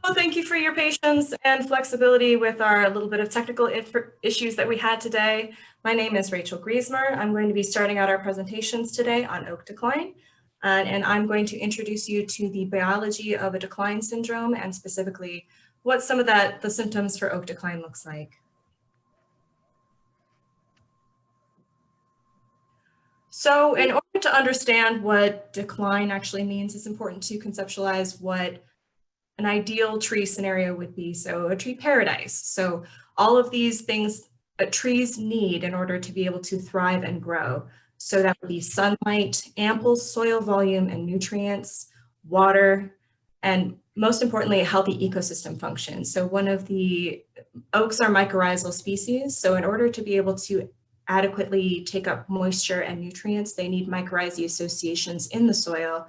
Well, thank you for your patience and flexibility with our little bit of technical issues that we had today. My name is Rachel Griesmer. I'm going to be starting out our presentations today on oak decline, and I'm going to introduce you to the biology of a decline syndrome and specifically what some of the symptoms for oak decline looks like. So in order to understand what decline actually means, it's important to conceptualize what an ideal tree scenario would be. So a tree paradise. So all of these things that trees need in order to be able to thrive and grow. So that would be sunlight, ample soil volume and nutrients, water, and most importantly, a healthy ecosystem function. So one of the oaks are mycorrhizal species. So in order to be able to adequately take up moisture and nutrients, they need mycorrhizae associations in the soil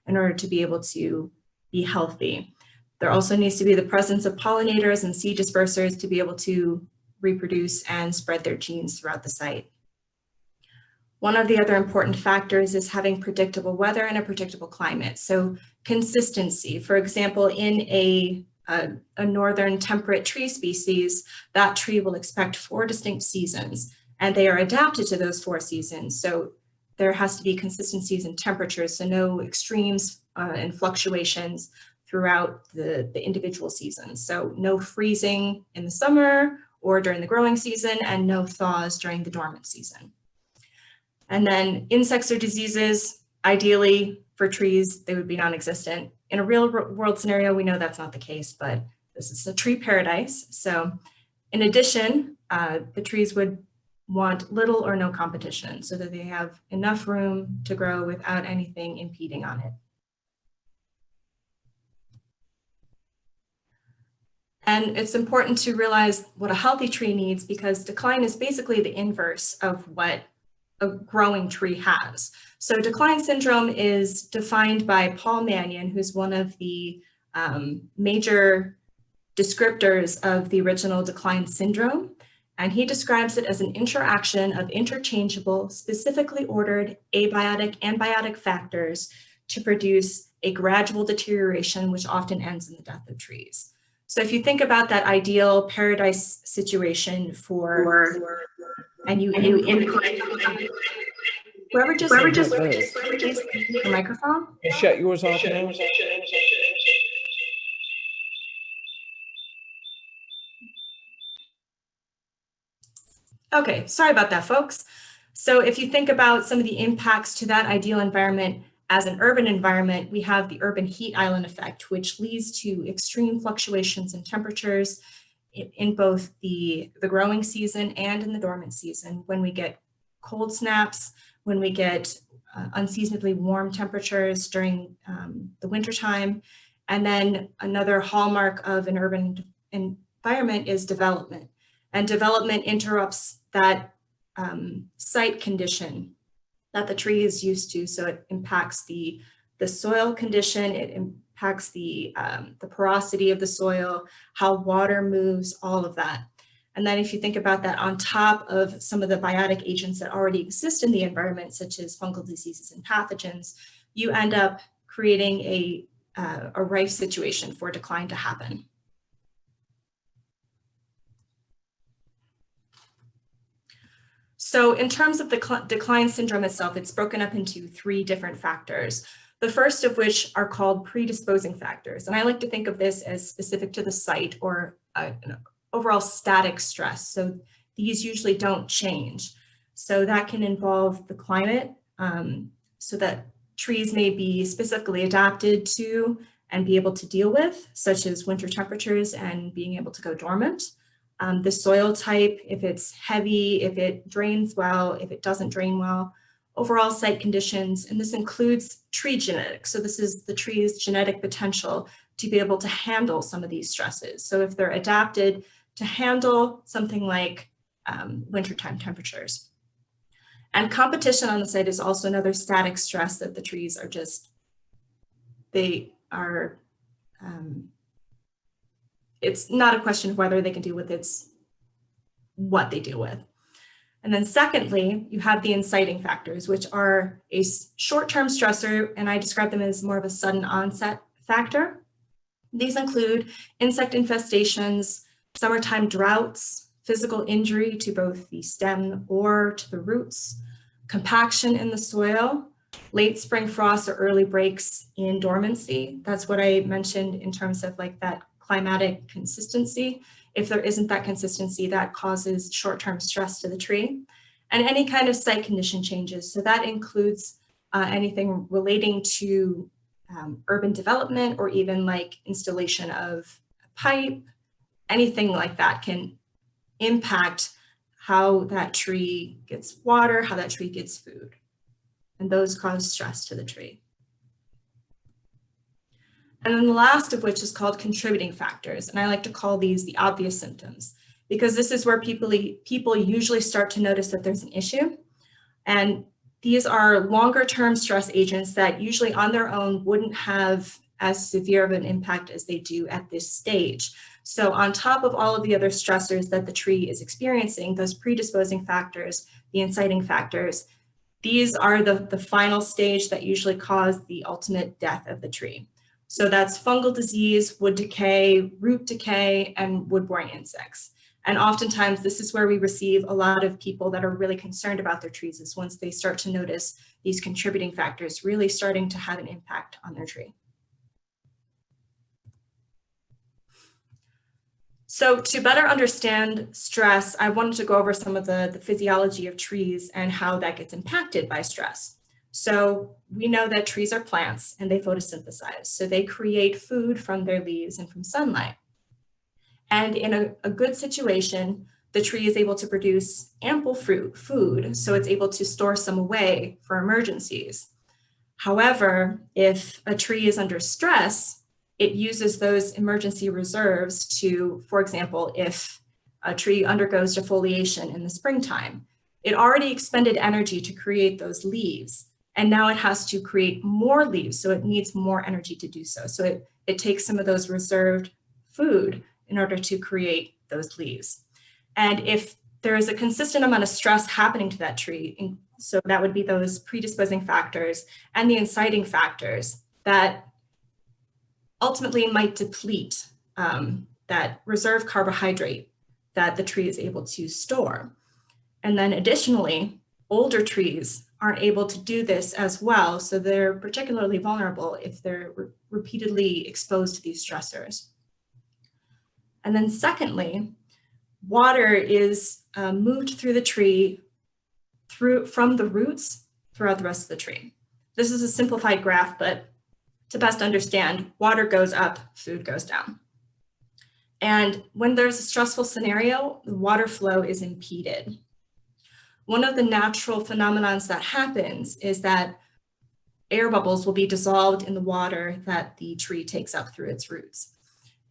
in order to be able to be healthy. There also needs to be the presence of pollinators and seed dispersers to be able to reproduce and spread their genes throughout the site. One of the other important factors is having predictable weather and a predictable climate. So consistency, for example, in a northern temperate tree species, that tree will expect 4 distinct seasons, and they are adapted to those 4 seasons. So there has to be consistencies in temperatures, so no extremes and fluctuations throughout the individual seasons. So no freezing in the summer or during the growing season, and no thaws during the dormant season. And then insects or diseases, ideally for trees, they would be non-existent. In a real world scenario, we know that's not the case, but this is a tree paradise. So in addition, the trees would want little or no competition so that they have enough room to grow without anything impeding on it. And it's important to realize what a healthy tree needs, because decline is basically the inverse of what a growing tree has. So decline syndrome is defined by Paul Mannion, who's one of the major descriptors of the original decline syndrome. And he describes it as an interaction of interchangeable, specifically ordered abiotic and biotic factors to produce a gradual deterioration, which often ends in the death of trees. So if you think about that ideal paradise situation for and you whoever just the microphone. You shut yours off now. Okay, sorry about that, folks. So if you think about some of the impacts to that ideal environment as an urban environment, we have the urban heat island effect, which leads to extreme fluctuations in temperatures in both the growing season and in the dormant season. When we get cold snaps, when we get unseasonably warm temperatures during the wintertime. And then another hallmark of an urban environment is development. And development interrupts that site condition that the tree is used to. So it impacts the soil condition, it impacts the porosity of the soil, how water moves, all of that. And then if you think about that on top of some of the biotic agents that already exist in the environment, such as fungal diseases and pathogens, you end up creating a rife situation for decline to happen. So in terms of the decline syndrome itself, it's broken up into 3 different factors, the first of which are called predisposing factors. And I like to think of this as specific to the site or overall static stress. So these usually don't change. So that can involve the climate, so that trees may be specifically adapted to and be able to deal with, such as winter temperatures and being able to go dormant. The soil type, if it's heavy, if it drains well, if it doesn't drain well, overall site conditions, and this includes tree genetics. So this is the tree's genetic potential to be able to handle some of these stresses. So if they're adapted to handle something like wintertime temperatures. And competition on the site is also another static stress that the trees are just, they are, it's not a question of whether they can deal with it, it's what they deal with. And then secondly, you have the inciting factors, which are a short-term stressor, and I describe them as more of a sudden onset factor. These include insect infestations, summertime droughts, physical injury to both the stem or to the roots, compaction in the soil, late spring frosts or early breaks in dormancy. That's what I mentioned in terms of like that climatic consistency. If there isn't that consistency, that causes short-term stress to the tree. And any kind of site condition changes. So that includes anything relating to urban development or even like installation of a pipe, anything like that can impact how that tree gets water, how that tree gets food. And those cause stress to the tree. And then the last of which is called contributing factors. And I like to call these the obvious symptoms, because this is where people usually start to notice that there's an issue. And these are longer term stress agents that usually on their own wouldn't have as severe of an impact as they do at this stage. So on top of all of the other stressors that the tree is experiencing, those predisposing factors, the inciting factors, these are the final stage that usually cause the ultimate death of the tree. So that's fungal disease, wood decay, root decay, and wood-boring insects. And oftentimes this is where we receive a lot of people that are really concerned about their trees, is once they start to notice these contributing factors really starting to have an impact on their tree. So to better understand stress, I wanted to go over some of the physiology of trees and how that gets impacted by stress. So we know that trees are plants and they photosynthesize. So they create food from their leaves and from sunlight. And in a good situation, the tree is able to produce ample food, so it's able to store some away for emergencies. However, if a tree is under stress, it uses those emergency reserves to, for example, if a tree undergoes defoliation in the springtime, it already expended energy to create those leaves, and now it has to create more leaves, so it needs more energy to do so. So it takes some of those reserved food in order to create those leaves. And if there is a consistent amount of stress happening to that tree, so that would be those predisposing factors and the inciting factors that ultimately might deplete that reserve carbohydrate that the tree is able to store. And then additionally, older trees aren't able to do this as well, so they're particularly vulnerable if they're repeatedly exposed to these stressors. And then secondly, water is moved through the tree from the roots throughout the rest of the tree. This is a simplified graph, but to best understand, water goes up, food goes down. And when there's a stressful scenario, the water flow is impeded. One of the natural phenomena that happens is that air bubbles will be dissolved in the water that the tree takes up through its roots.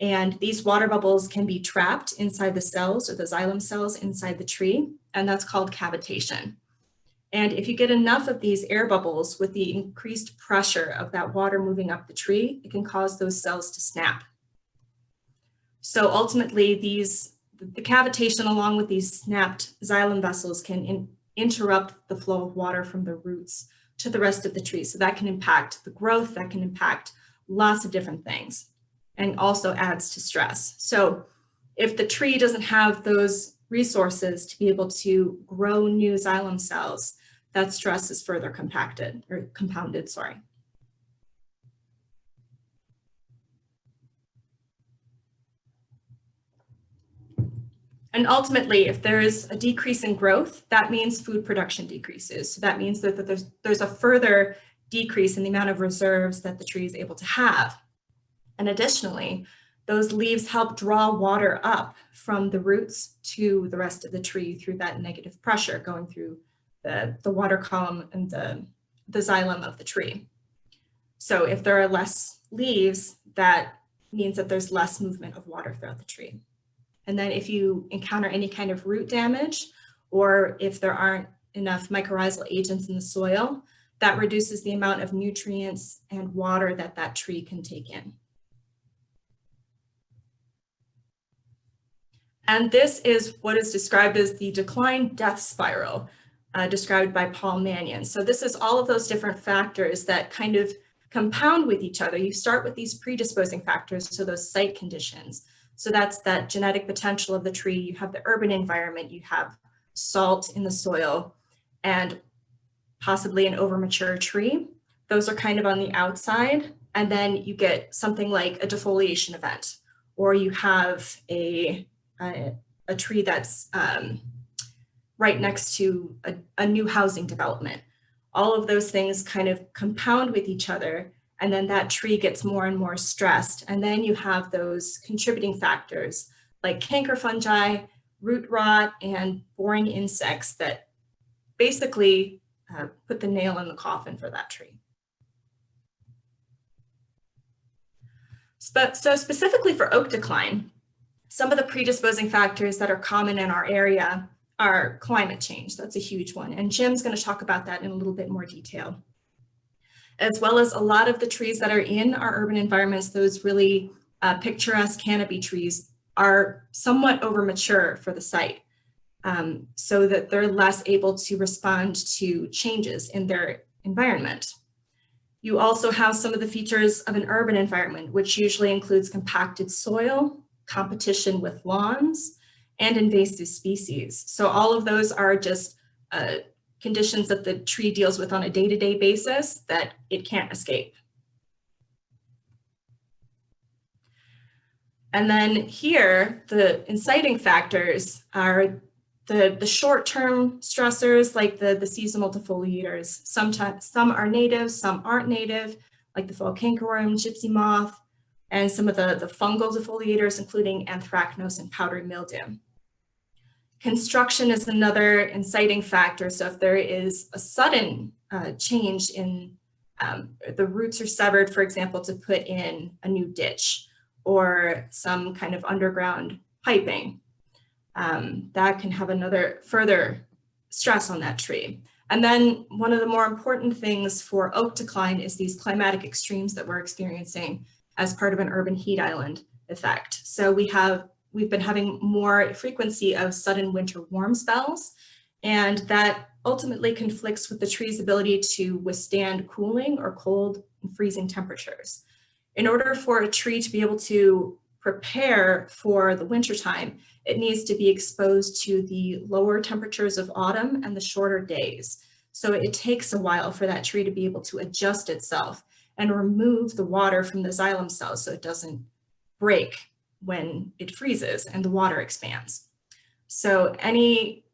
And these water bubbles can be trapped inside the cells or the xylem cells inside the tree, and that's called cavitation. And if you get enough of these air bubbles with the increased pressure of that water moving up the tree, it can cause those cells to snap. So ultimately, the cavitation along with these snapped xylem vessels can interrupt the flow of water from the roots to the rest of the tree. So that can impact the growth, that can impact lots of different things, and also adds to stress. So if the tree doesn't have those resources to be able to grow new xylem cells, that stress is further compounded, sorry. And ultimately, if there's a decrease in growth, that means food production decreases. So that means that there's a further decrease in the amount of reserves that the tree is able to have. And additionally, those leaves help draw water up from the roots to the rest of the tree through that negative pressure going through the water column and the xylem of the tree. So if there are less leaves, that means that there's less movement of water throughout the tree. And then if you encounter any kind of root damage, or if there aren't enough mycorrhizal agents in the soil, that reduces the amount of nutrients and water that that tree can take in. And this is what is described as the decline death spiral, described by Paul Mannion. So this is all of those different factors that kind of compound with each other. You start with these predisposing factors, so those site conditions. So that's that genetic potential of the tree. You have the urban environment, you have salt in the soil, and possibly an overmature tree. Those are kind of on the outside. And then you get something like a defoliation event, or you have a tree that's right next to a new housing development. All of those things kind of compound with each other, and then that tree gets more and more stressed. And then you have those contributing factors like canker fungi, root rot, and boring insects that basically put the nail in the coffin for that tree. So specifically for oak decline, some of the predisposing factors that are common in our area are climate change. That's a huge one. And Jim's going to talk about that in a little bit more detail. As well as a lot of the trees that are in our urban environments, those really picturesque canopy trees, are somewhat overmature for the site, so that they're less able to respond to changes in their environment. You also have some of the features of an urban environment, which usually includes compacted soil, competition with lawns, and invasive species. So all of those are just conditions that the tree deals with on a day-to-day basis that it can't escape. And then here, the inciting factors are the short-term stressors, like the seasonal defoliators. Sometimes some are native, some aren't native, like the fall cankerworm, gypsy moth, and some of the fungal defoliators, including anthracnose and powdery mildew. Construction is another inciting factor. So if there is a sudden change in the roots are severed, for example, to put in a new ditch or some kind of underground piping, that can have another further stress on that tree. And then one of the more important things for oak decline is these climatic extremes that we're experiencing as part of an urban heat island effect. So we've been having more frequency of sudden winter warm spells, and that ultimately conflicts with the tree's ability to withstand cooling or cold and freezing temperatures. In order for a tree to be able to prepare for the wintertime, it needs to be exposed to the lower temperatures of autumn and the shorter days. So it takes a while for that tree to be able to adjust itself and remove the water from the xylem cells so it doesn't break when it freezes and the water expands. So any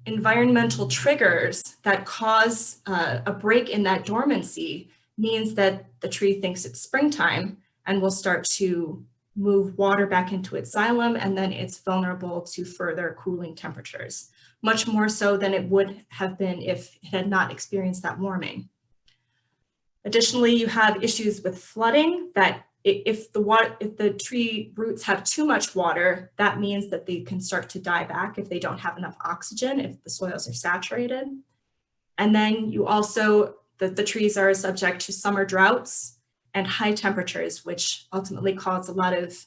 environmental triggers that cause a break in that dormancy means that the tree thinks it's springtime and will start to move water back into its xylem, and then it's vulnerable to further cooling temperatures, much more so than it would have been if it had not experienced that warming. Additionally, you have issues with flooding, that if the tree roots have too much water, that means that they can start to die back if they don't have enough oxygen, if the soils are saturated. And then you also, the trees are subject to summer droughts and high temperatures, which ultimately cause a lot of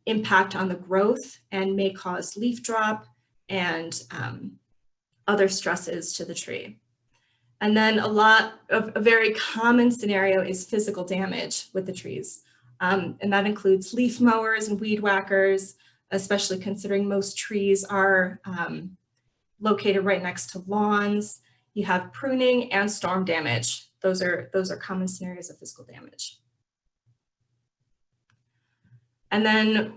impact on the growth and may cause leaf drop and other stresses to the tree. And then a very common scenario is physical damage with the trees. And that includes leaf mowers and weed whackers, especially considering most trees are located right next to lawns. You have pruning and storm damage. Those are common scenarios of physical damage. And then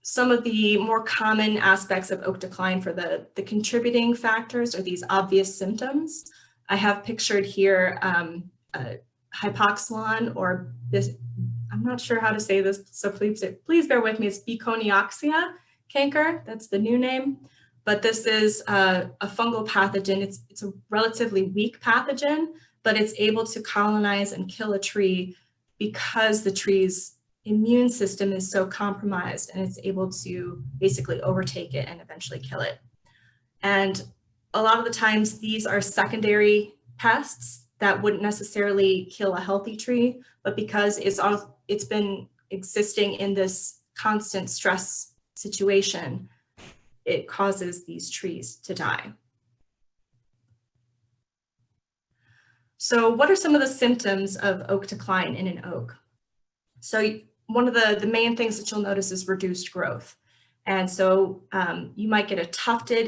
some of the more common aspects of oak decline for the contributing factors are these obvious symptoms. I have pictured here hypoxylon, or this, I'm not sure how to say this, so please bear with me. It's Beconiaxia canker, that's the new name. But this is a fungal pathogen. It's a relatively weak pathogen, but it's able to colonize and kill a tree because the tree's immune system is so compromised, and it's able to basically overtake it and eventually kill it. And a lot of the times these are secondary pests that wouldn't necessarily kill a healthy tree, but because it's been existing in this constant stress situation, it causes these trees to die. So what are some of the symptoms of oak decline in an oak? So one of the main things that you'll notice is reduced growth. And so you might get a tufted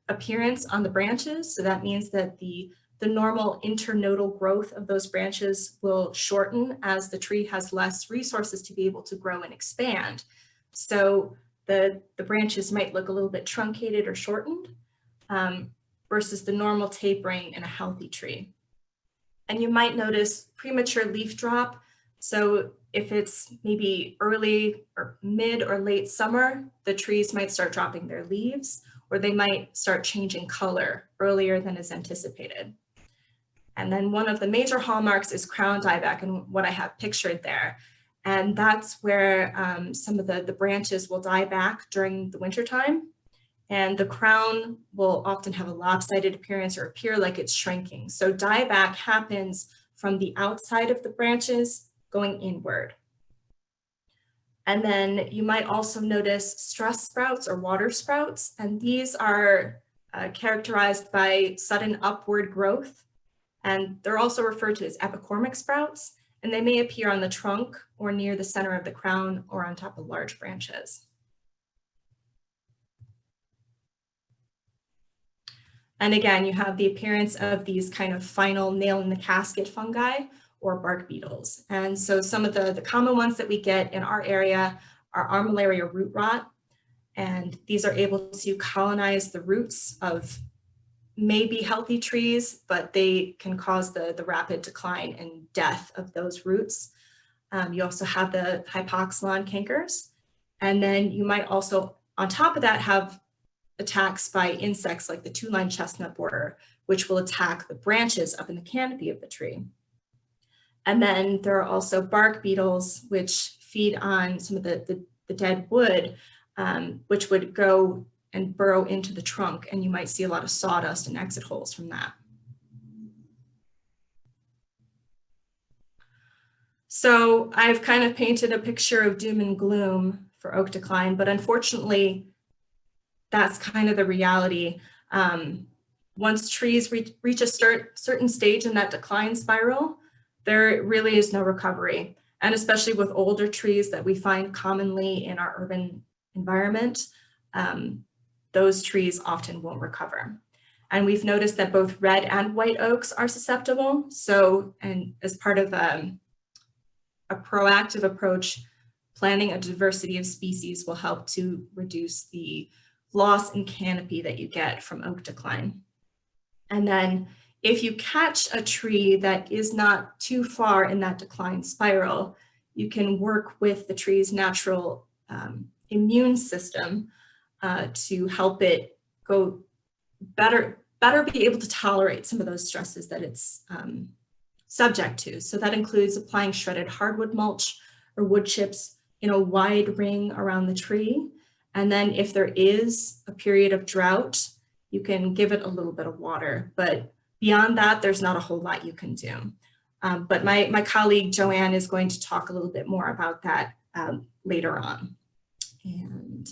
appearance on the branches. So that means that the normal internodal growth of those branches will shorten as the tree has less resources to be able to grow and expand. So the branches might look a little bit truncated or shortened versus the normal tapering in a healthy tree. And you might notice premature leaf drop. So if it's maybe early or mid or late summer, the trees might start dropping their leaves, or they might start changing color earlier than is anticipated. And then one of the major hallmarks is crown dieback, and what I have pictured there. And that's where some of the branches will die back during the wintertime. And the crown will often have a lopsided appearance or appear like it's shrinking. So dieback happens from the outside of the branches going inward. And then you might also notice stress sprouts or water sprouts. And these are characterized by sudden upward growth. And they're also referred to as epicormic sprouts. And they may appear on the trunk or near the center of the crown or on top of large branches. And again, you have the appearance of these kind of final nail in the casket fungi or bark beetles. And so some of the common ones that we get in our area are armillaria root rot. And these are able to colonize the roots of maybe healthy trees, but they can cause the rapid decline and death of those roots. You also have the hypoxylon cankers. And then you might also, on top of that, have attacks by insects like the two-line chestnut borer, which will attack the branches up in the canopy of the tree. And then there are also bark beetles, which feed on some of the dead wood, which would go and burrow into the trunk, and you might see a lot of sawdust and exit holes from that. So I've kind of painted a picture of doom and gloom for oak decline, but unfortunately, that's kind of the reality. Once trees reach a certain stage in that decline spiral, there really is no recovery. And especially with older trees that we find commonly in our urban environment, those trees often won't recover. And we've noticed that both red and white oaks are susceptible. So, and as part of a proactive approach, planting a diversity of species will help to reduce the loss in canopy that you get from oak decline. And then if you catch a tree that is not too far in that decline spiral, you can work with the tree's natural immune system to help it go better be able to tolerate some of those stresses that it's subject to. So that includes applying shredded hardwood mulch or wood chips in a wide ring around the tree. And then if there is a period of drought, you can give it a little bit of water. But beyond that, there's not a whole lot you can do. But my colleague Joanne is going to talk a little bit more about that later on. And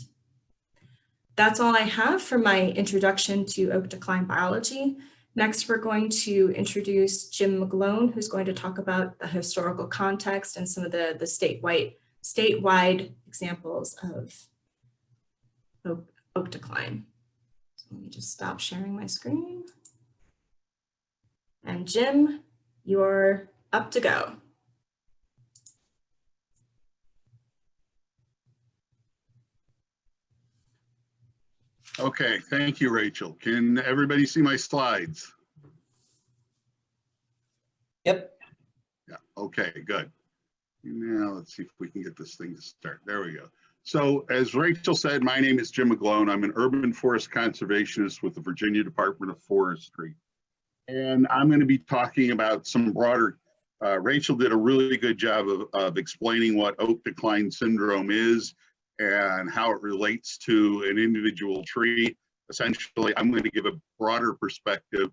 that's all I have for my introduction to oak decline biology. Next, we're going to introduce Jim McGlone, who's going to talk about the historical context and some of the statewide examples of oak decline. So let me just stop sharing my screen. And Jim, you're up to go. Okay, thank you, Rachel. Can everybody see my slides? Yep. Yeah, okay, good. Now let's see if we can get this thing to start. There we go. So as Rachel said, my name is Jim McGlone. I'm an urban forest conservationist with the Virginia Department of Forestry. And I'm going to be talking about some broader, Rachel did a really good job of explaining what oak decline syndrome is and how it relates to an individual tree. Essentially, I'm going to give a broader perspective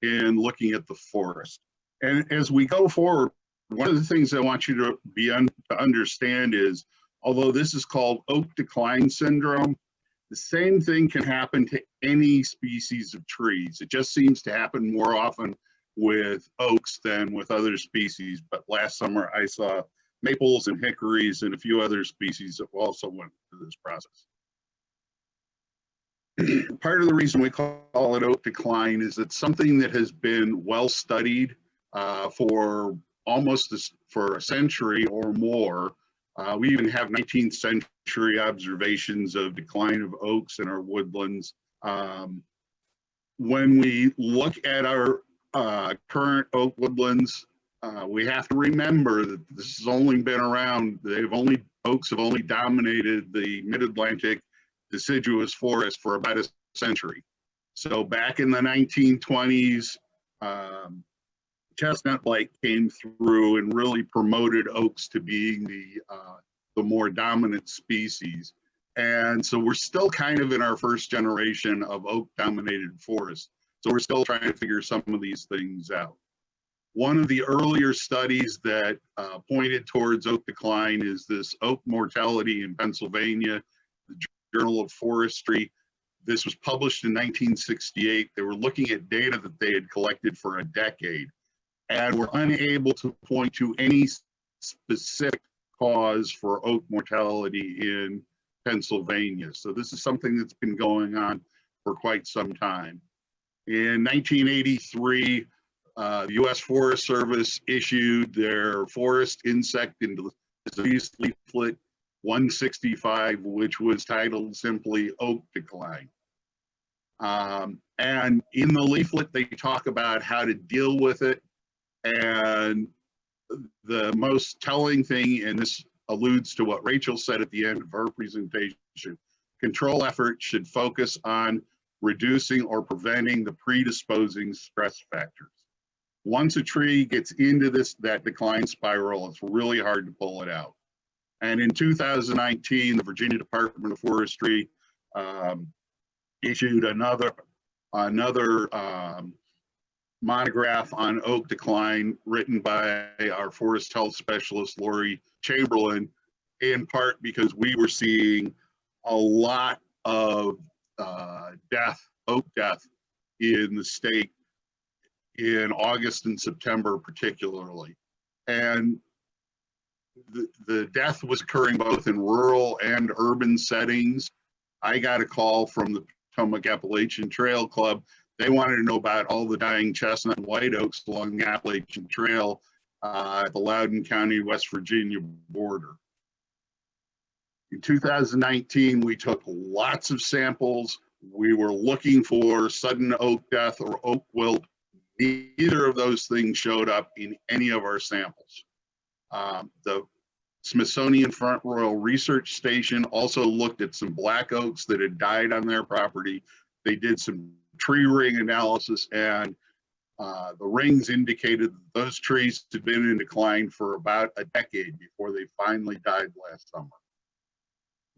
in looking at the forest. And as we go forward, one of the things I want you to understand is, although this is called oak decline syndrome, the same thing can happen to any species of trees. It just seems to happen more often with oaks than with other species. But last summer I saw maples and hickories and a few other species that also went through this process. Part of the reason we call it oak decline is it's something that has been well studied for for a century or more. We even have 19th century observations of decline of oaks in our woodlands. When we look at our current oak woodlands, we have to remember that this has only been around, oaks have only dominated the mid-Atlantic deciduous forest for about a century. So back in the 1920s, chestnut blight came through and really promoted oaks to being the more dominant species. And so we're still kind of in our first generation of oak dominated forests. So we're still trying to figure some of these things out. One of the earlier studies that pointed towards oak decline is this oak mortality in Pennsylvania, the Journal of Forestry. This was published in 1968. They were looking at data that they had collected for a decade and were unable to point to any specific cause for oak mortality in Pennsylvania. So this is something that's been going on for quite some time. In 1983, the U.S. Forest Service issued their Forest Insect and Disease Leaflet 165, which was titled simply Oak Decline. And in the leaflet, they talk about how to deal with it. And the most telling thing, and this alludes to what Rachel said at the end of her presentation, control efforts should focus on reducing or preventing the predisposing stress factors. Once a tree gets into that decline spiral, it's really hard to pull it out. And in 2019, the Virginia Department of Forestry issued another monograph on oak decline written by our forest health specialist, Lori Chamberlain, in part because we were seeing a lot of oak death in the state in August and September particularly. And the death was occurring both in rural and urban settings. I got a call from the Potomac Appalachian Trail Club. They wanted to know about all the dying chestnut and white oaks along the Appalachian Trail at the Loudoun County, West Virginia border. In 2019, we took lots of samples. We were looking for sudden oak death or oak wilt. Neither of those things showed up in any of our samples. The Smithsonian Front Royal Research Station also looked at some black oaks that had died on their property. They did some tree ring analysis, and the rings indicated that those trees had been in decline for about a decade before they finally died last summer.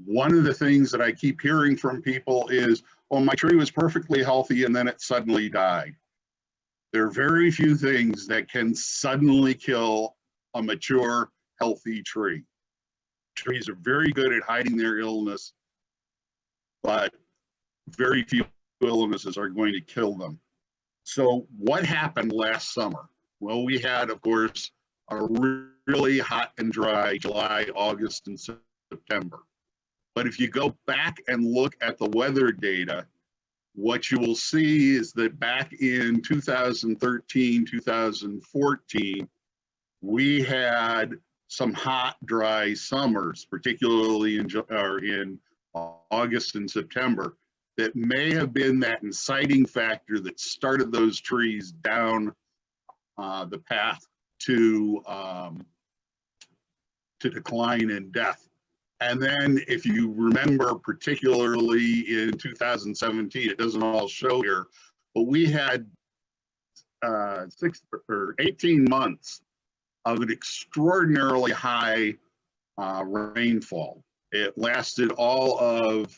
One of the things that I keep hearing from people is, oh, my tree was perfectly healthy and then it suddenly died. There are very few things that can suddenly kill a mature, healthy tree. Trees are very good at hiding their illness, but very few illnesses are going to kill them. So what happened last summer? Well, we had, of course, a really hot and dry July, August, and September. But if you go back and look at the weather data, what you will see is that back in 2013, 2014, we had some hot, dry summers, particularly in August and September, that may have been that inciting factor that started those trees down the path to decline and death. And then if you remember, particularly in 2017, it doesn't all show here, but we had 18 months of an extraordinarily high rainfall. It lasted all of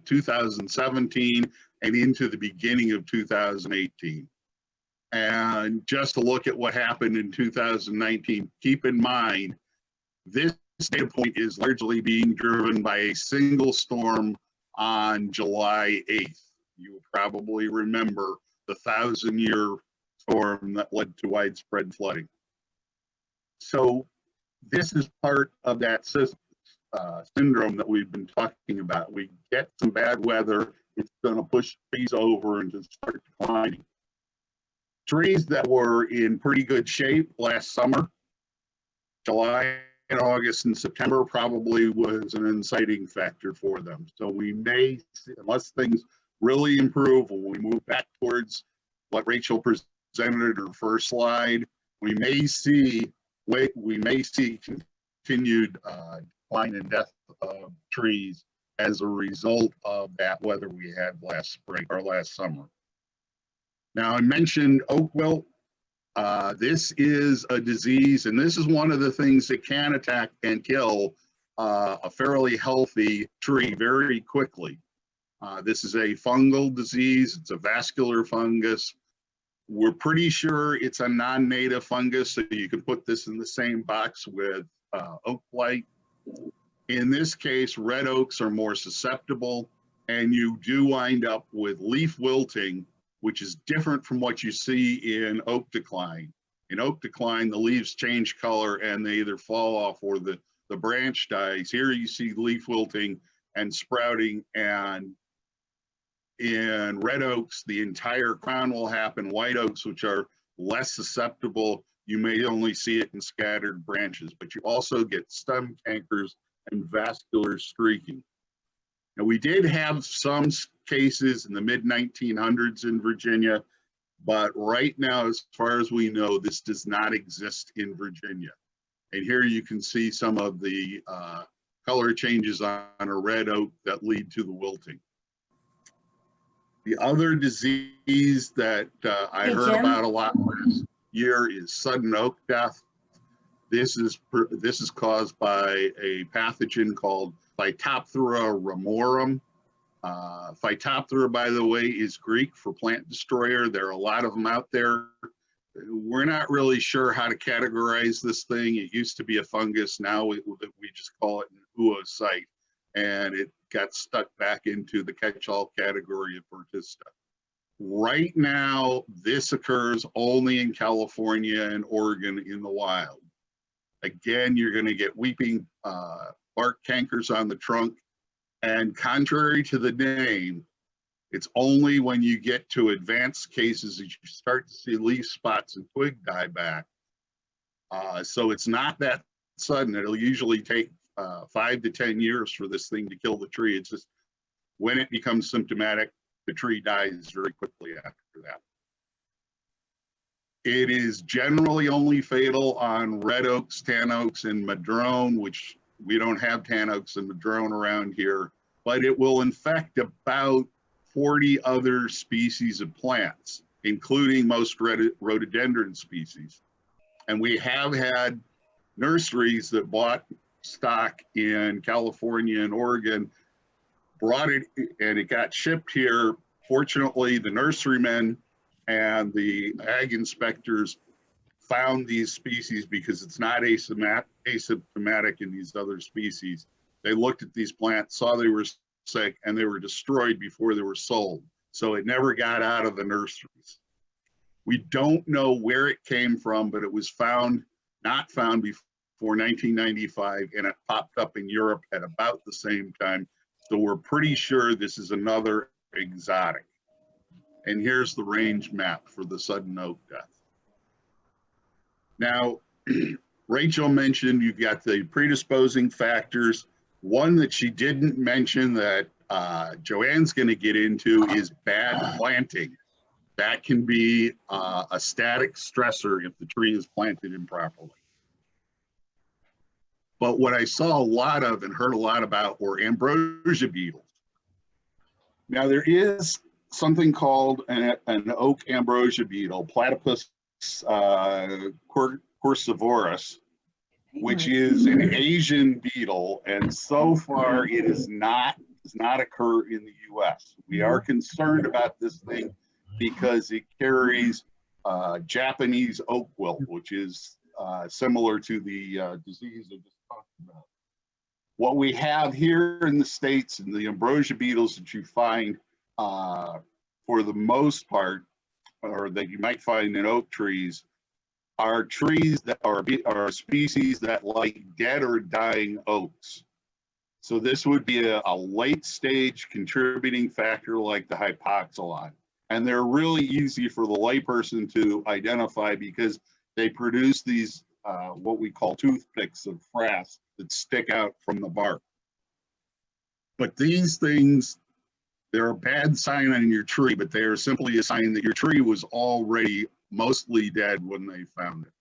2017 and into the beginning of 2018. And just to look at what happened in 2019, keep in mind, this data point is largely being driven by a single storm on July 8th. You will probably remember the 1,000-year storm that led to widespread flooding. So this is part of that syndrome that we've been talking about. We get some bad weather, it's going to push trees over and just start declining. Trees that were in pretty good shape last summer, July and August and September, probably was an inciting factor for them. So we may, unless things really improve, when we move back towards what Rachel presented in her first slide, we may see continued decline in death of trees as a result of that weather we had last spring or last summer. Now, I mentioned oak wilt. This is a disease, and this is one of the things that can attack and kill a fairly healthy tree very quickly. This is a fungal disease. It's a vascular fungus. We're pretty sure it's a non-native fungus, so you can put this in the same box with oak blight. In this case, red oaks are more susceptible, and you do wind up with leaf wilting, which is different from what you see in oak decline. In oak decline, the leaves change color and they either fall off or the branch dies. Here you see leaf wilting and sprouting, and in red oaks, the entire crown will happen. White oaks, which are less susceptible, you may only see it in scattered branches, but you also get stem cankers and vascular streaking. Now, we did have some cases in the mid-1900s in Virginia, but right now, as far as we know, this does not exist in Virginia. And here you can see some of the color changes on a red oak that lead to the wilting. The other disease that I heard about a lot last year is sudden oak death. This is caused by a pathogen called Phytophthora ramorum. Phytophthora, by the way, is Greek for plant destroyer. There are a lot of them out there. We're not really sure how to categorize this thing. It used to be a fungus. Now we just call it an oocyte, and it got stuck back into the catch-all category of Protista. Right now, this occurs only in California and Oregon in the wild. Again, you're going to get weeping bark cankers on the trunk. And contrary to the name, it's only when you get to advanced cases that you start to see leaf spots and twig dieback. So it's not that sudden. It'll usually take 5 to 10 years for this thing to kill the tree. It's just when it becomes symptomatic, the tree dies very quickly after that. It is generally only fatal on red oaks, tan oaks, and madrone, which we don't have tan oaks and madrone around here, but it will infect about 40 other species of plants, including most rhododendron species. And we have had nurseries that bought stock in California and Oregon, brought it, and it got shipped here. Fortunately, the nurserymen and the ag inspectors found these species because it's not asymptomatic in these other species. They looked at these plants, saw they were sick, and they were destroyed before they were sold. So it never got out of the nurseries. We don't know where it came from, but it was not found before 1995, and it popped up in Europe at about the same time. So we're pretty sure this is another exotic. And here's the range map for the sudden oak death. Now, Rachel mentioned you've got the predisposing factors. One that she didn't mention that Joanne's going to get into is bad planting. That can be a static stressor if the tree is planted improperly. But what I saw a lot of and heard a lot about were ambrosia beetles. Now, there is something called an oak ambrosia beetle, Platypus quercivorus, which is an Asian beetle, and so far it does not occur in the U.S. We are concerned about this thing because it carries Japanese oak wilt, which is similar to the disease I just talked about. What we have here in the States and the ambrosia beetles that you find, for the most part, or that you might find in oak trees, are trees that are species that like dead or dying oaks. So this would be a late stage contributing factor like the hypoxylon. And they're really easy for the layperson to identify because they produce these what we call toothpicks of frass that stick out from the bark. But these things, they're a bad sign on your tree, but they are simply a sign that your tree was already mostly dead when they found it.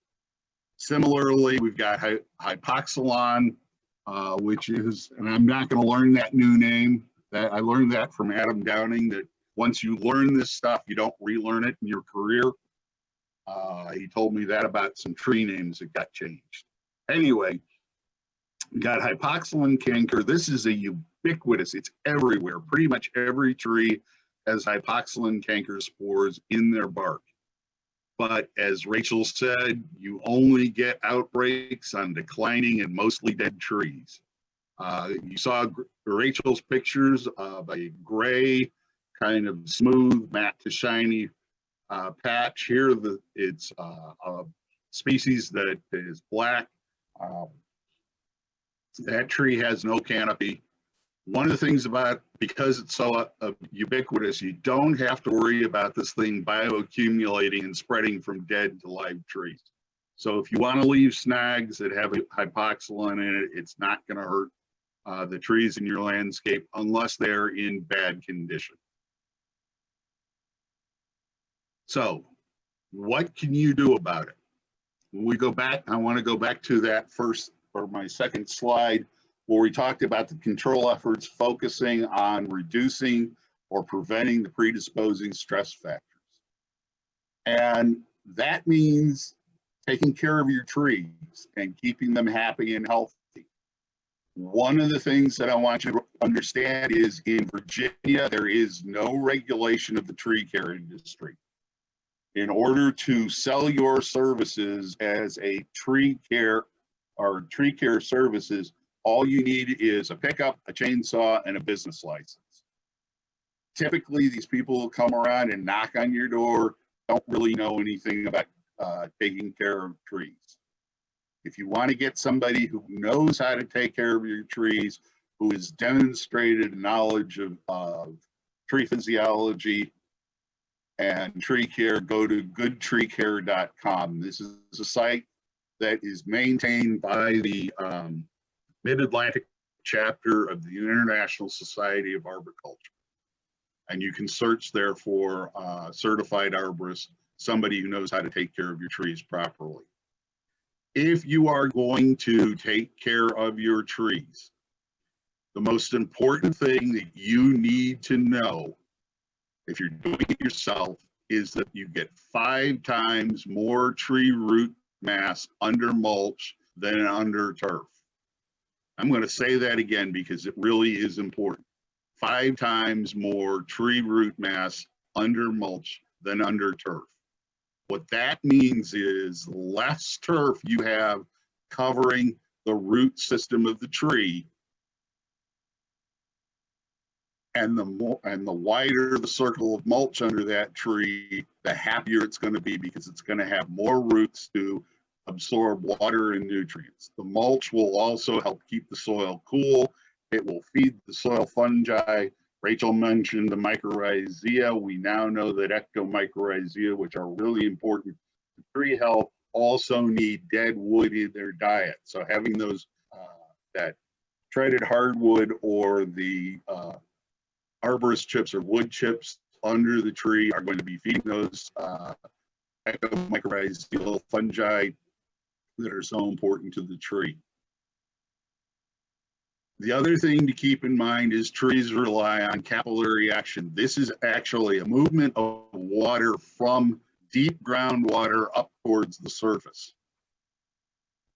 Similarly, we've got hypoxylon, which is, and I'm not going to learn that new name. That I learned that from Adam Downing, that once you learn this stuff, you don't relearn it in your career. He told me that about some tree names that got changed. Anyway, we got hypoxylon canker. This is a ubiquitous, it's everywhere. Pretty much every tree has hypoxylon canker spores in their bark. But as Rachel said, you only get outbreaks on declining and mostly dead trees. You saw Rachel's pictures of a gray, kind of smooth, matte to shiny patch. Here, it's a species that is black. That tree has no canopy. One of the things about, because it's so ubiquitous, you don't have to worry about this thing bioaccumulating and spreading from dead to live trees. So if you want to leave snags that have hypoxylon in it, it's not going to hurt the trees in your landscape unless they're in bad condition. So what can you do about it? When we go back, I want to go back to that first, or my second slide, where we talked about the control efforts focusing on reducing or preventing the predisposing stress factors. And that means taking care of your trees and keeping them happy and healthy. One of the things that I want you to understand is in Virginia, there is no regulation of the tree care industry. In order to sell your services as a tree care or tree care services, all you need is a pickup, a chainsaw, and a business license. Typically, these people will come around and knock on your door, don't really know anything about taking care of trees. If you want to get somebody who knows how to take care of your trees, who has demonstrated knowledge of tree physiology and tree care, go to goodtreecare.com. This is a site that is maintained by the Mid-Atlantic chapter of the International Society of Arboriculture. And you can search there for certified arborist, somebody who knows how to take care of your trees properly. If you are going to take care of your trees, the most important thing that you need to know, if you're doing it yourself, is that you get 5 times more tree root mass under mulch than under turf. I'm going to say that again because it really is important. 5 times more tree root mass under mulch than under turf. What that means is less turf you have covering the root system of the tree, and the wider the circle of mulch under that tree, the happier it's going to be because it's going to have more roots to absorb water and nutrients. The mulch will also help keep the soil cool. It will feed the soil fungi. Rachel mentioned the mycorrhizae. We now know that ectomycorrhizae, which are really important to tree health, also need dead wood in their diet. So having those, that treated hardwood or the arborist chips or wood chips under the tree are going to be feeding those ectomycorrhizae fungi that are so important to the tree. The other thing to keep in mind is trees rely on capillary action. This is actually a movement of water from deep groundwater up towards the surface.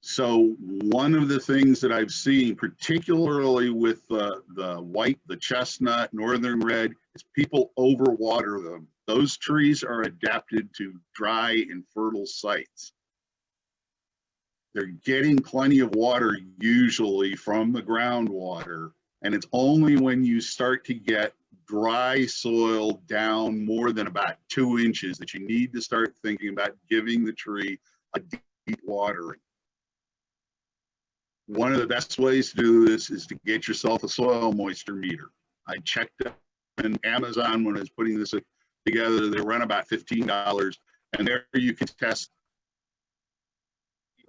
So one of the things that I've seen, particularly with the white, the chestnut, northern red, is people overwater them. Those trees are adapted to dry and fertile sites. They're getting plenty of water usually from the groundwater, and it's only when you start to get dry soil down more than about 2 inches that you need to start thinking about giving the tree a deep watering. One of the best ways to do this is to get yourself a soil moisture meter. I checked on Amazon when I was putting this together. They run about $15, and there you can test, see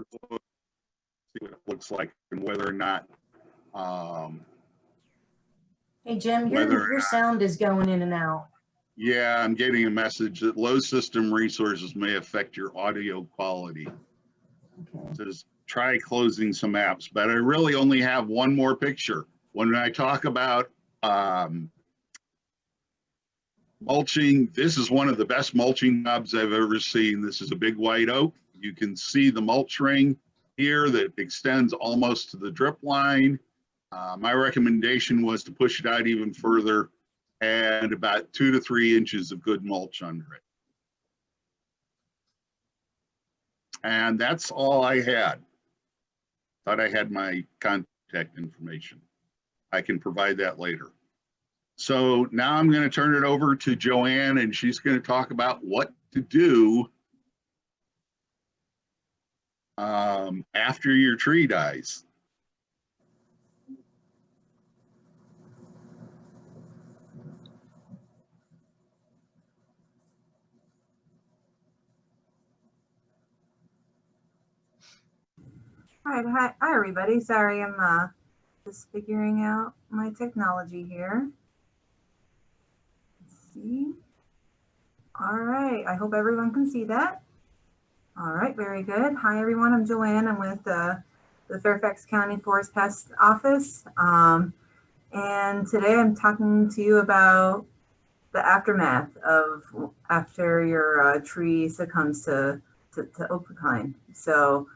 what it looks like and whether or not Hey, Jim, whether your sound is going in and out. yeah, I'm getting a message that low system resources may affect your audio quality. Okay. It says try closing some apps, but I really only have one more picture. When I talk about mulching, this is one of the best mulching knobs I've ever seen. This is a big white oak. You can see the mulch ring here that extends almost to the drip line. My recommendation was to push it out even further and about 2 to 3 inches of good mulch under it. And that's all I had. Thought I had my contact information. I can provide that later. So now I'm going to turn it over to Joanne, and she's going to talk about what to do after your tree dies. All right, hi everybody. Sorry, I'm just figuring out my technology here. Let's see. All right, I hope everyone can see that. All right, very good. Hi everyone, I'm Joanne. I'm with the Fairfax County Forest Pest Office. And today I'm talking to you about the aftermath of after your tree succumbs to oak pine. So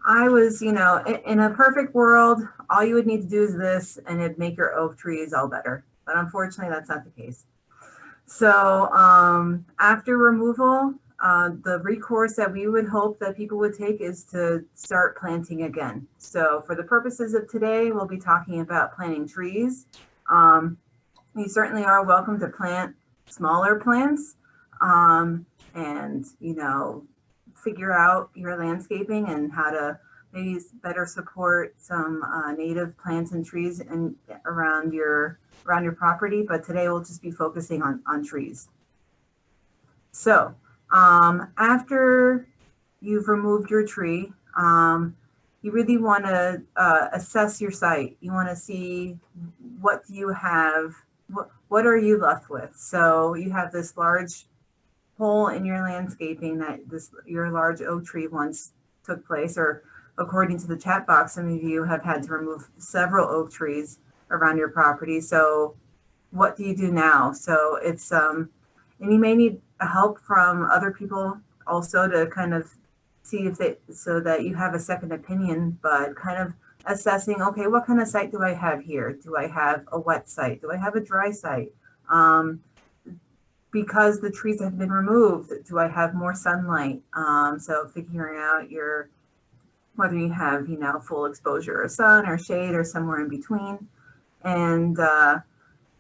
I was, in a perfect world, all you would need to do is this and it'd make your oak trees all better. But unfortunately, that's not the case. So after removal, the recourse that we would hope that people would take is to start planting again. So for the purposes of today, we'll be talking about planting trees. You certainly are welcome to plant smaller plants and, figure out your landscaping and how to maybe better support some native plants and trees around your property. But today we'll just be focusing on trees. So after you've removed your tree, you really want to assess your site. You want to see what do you have, what are you left with? So you have this large hole in your landscaping that your large oak tree once took place, or according to the chat box, some of you have had to remove several oak trees around your property. So what do you do now? So it's and you may need help from other people also to kind of see so that you have a second opinion, but kind of assessing, okay, what kind of site do I have here? Do I have a wet site? Do I have a dry site? Because the trees have been removed, do I have more sunlight? So figuring out whether you have, full exposure or sun or shade or somewhere in between, and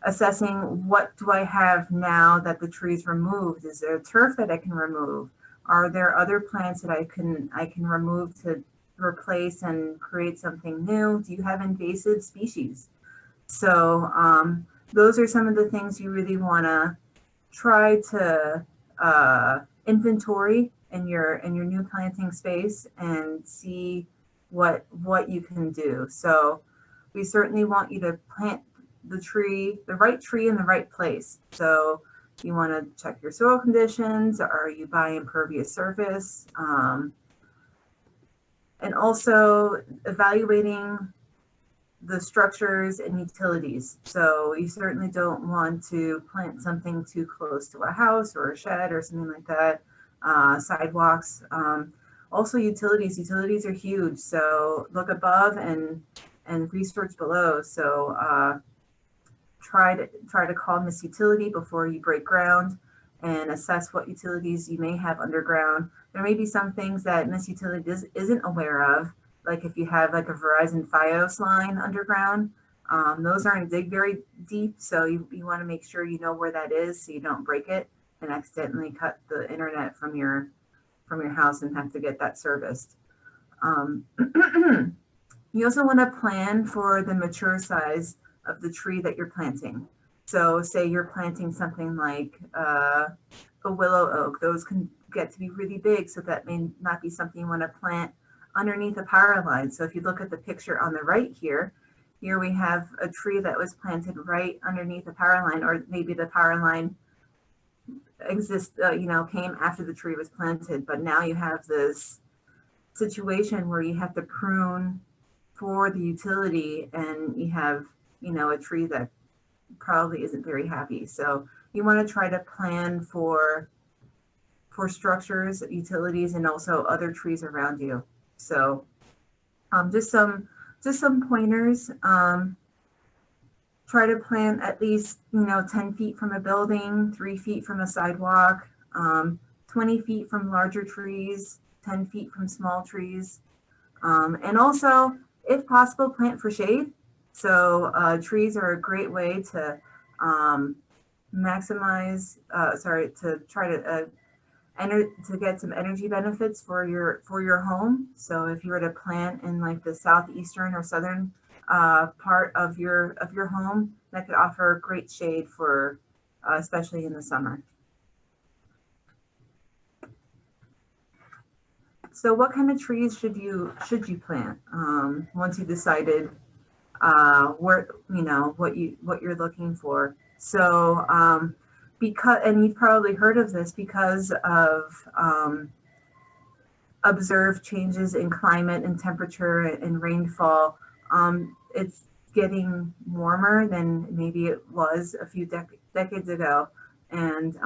assessing what do I have now that the tree's removed? Is there turf that I can remove? Are there other plants that I can remove to replace and create something new? Do you have invasive species? So those are some of the things you really want to try to inventory in your new planting space and see what you can do. So we certainly want you to plant the right tree in the right place. So you want to check your soil conditions. Are you by impervious surface? And also evaluating the structures and utilities. So you certainly don't want to plant something too close to a house or a shed or something like that. Sidewalks. Also utilities. Utilities are huge. So look above and research below. So try to call Miss Utility before you break ground and assess what utilities you may have underground. There may be some things that Miss Utility isn't aware of, like if you have like a Verizon Fios line underground, Those aren't dig very deep, so you want to make sure you know where that is so you don't break it and accidentally cut the internet from your house and have to get that serviced. You also want to plan for the mature size of the tree that you're planting. So say you're planting something like a willow oak, those can get to be really big, so that may not be something you want to plant underneath a power line. So if you look at the picture on the right here we have a tree that was planted right underneath the power line, or maybe the power line came after the tree was planted, but now you have this situation where you have to prune for the utility, and you have, a tree that probably isn't very happy. So you want to try to plan for structures, utilities, and also other trees around you. So just some pointers. Try to plant at least 10 feet from a building, 3 feet from a sidewalk, 20 feet from larger trees, 10 feet from small trees, and also, if possible, plant for shade. So trees are a great way to maximize, to try to get some energy benefits for your home. So if you were to plant in like the southeastern or southern part of your home, that could offer great shade for especially in the summer. So what kind of trees should you plant once you decided what you're looking for? So and you've probably heard of this, because of observed changes in climate and temperature and rainfall, it's getting warmer than maybe it was a few decades ago. And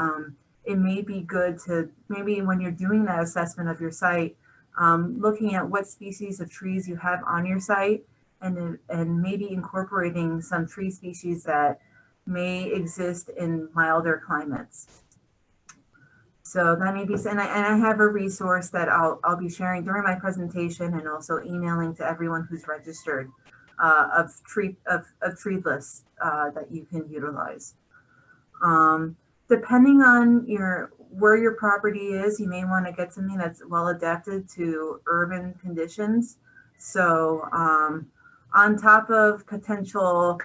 it may be good to, maybe when you're doing that assessment of your site, looking at what species of trees you have on your site, and maybe incorporating some tree species that may exist in milder climates. So that may be, and I have a resource that I'll be sharing during my presentation, and also emailing to everyone who's registered, of tree lists that you can utilize. Depending on where your property is, you may want to get something that's well adapted to urban conditions. So on top of potential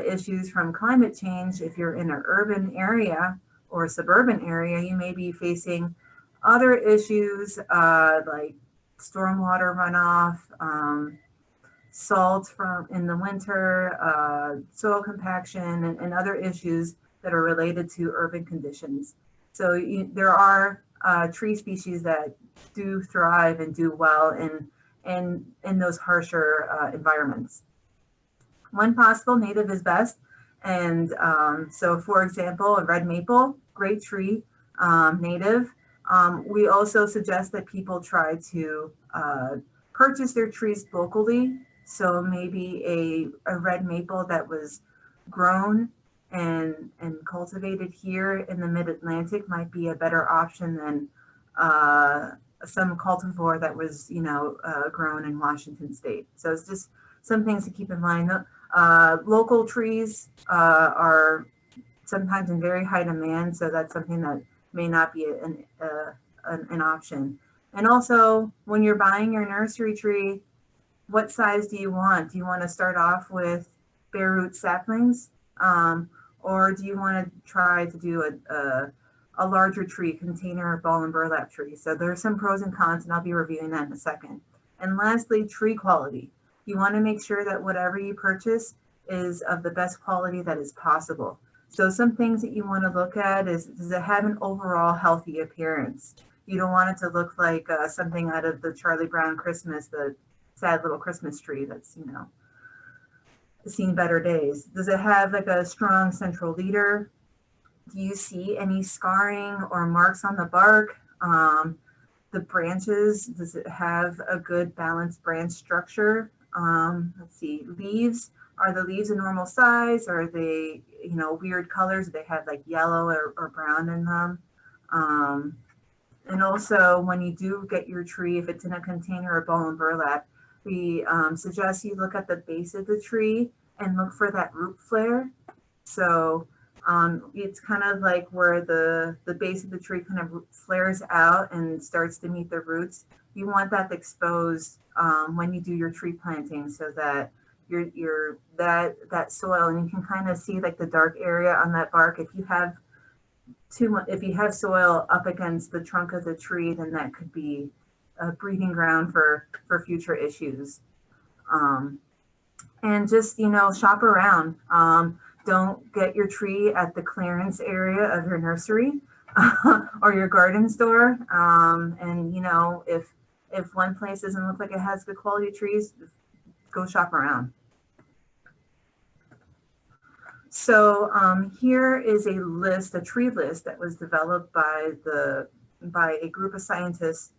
issues from climate change, if you're in an urban area or a suburban area, you may be facing other issues like stormwater runoff, salt in the winter, soil compaction, and other issues that are related to urban conditions. So there are tree species that do thrive and do well in those harsher environments. When possible, native is best. And so, for example, a red maple, great tree, native. We also suggest that people try to purchase their trees locally. So maybe a red maple that was grown and cultivated here in the mid-Atlantic might be a better option than some cultivar that was, grown in Washington State. So it's just some things to keep in mind. Local trees are sometimes in very high demand, so that's something that may not be an option. And also, when you're buying your nursery tree, what size do you want? Do you want to start off with bare root saplings, or do you want to try to do a larger tree, container or ball and burlap tree? So there's some pros and cons, and I'll be reviewing that in a second. And lastly, tree quality. You want to make sure that whatever you purchase is of the best quality that is possible. So some things that you want to look at is, does it have an overall healthy appearance? You don't want it to look like something out of the Charlie Brown Christmas, the sad little Christmas tree that's, seen better days. Does it have like a strong central leader? Do you see any scarring or marks on the bark? The branches, does it have a good balanced branch structure? Let's see, leaves. Are the leaves a normal size? Or are they, weird colors? Do they have like yellow or brown in them? And also, when you do get your tree, if it's in a container or ball and burlap, we suggest you look at the base of the tree and look for that root flare. So it's kind of like where the base of the tree kind of flares out and starts to meet the roots. You want that exposed when you do your tree planting, so that that soil, and you can kind of see like the dark area on that bark. If you have too much, if you have soil up against the trunk of the tree, then that could be a breeding ground for future issues. And just, shop around. Don't get your tree at the clearance area of your nursery or your garden store. And if one place doesn't look like it has good quality trees, go shop around. So here is a list, a tree list that was developed by a group of scientists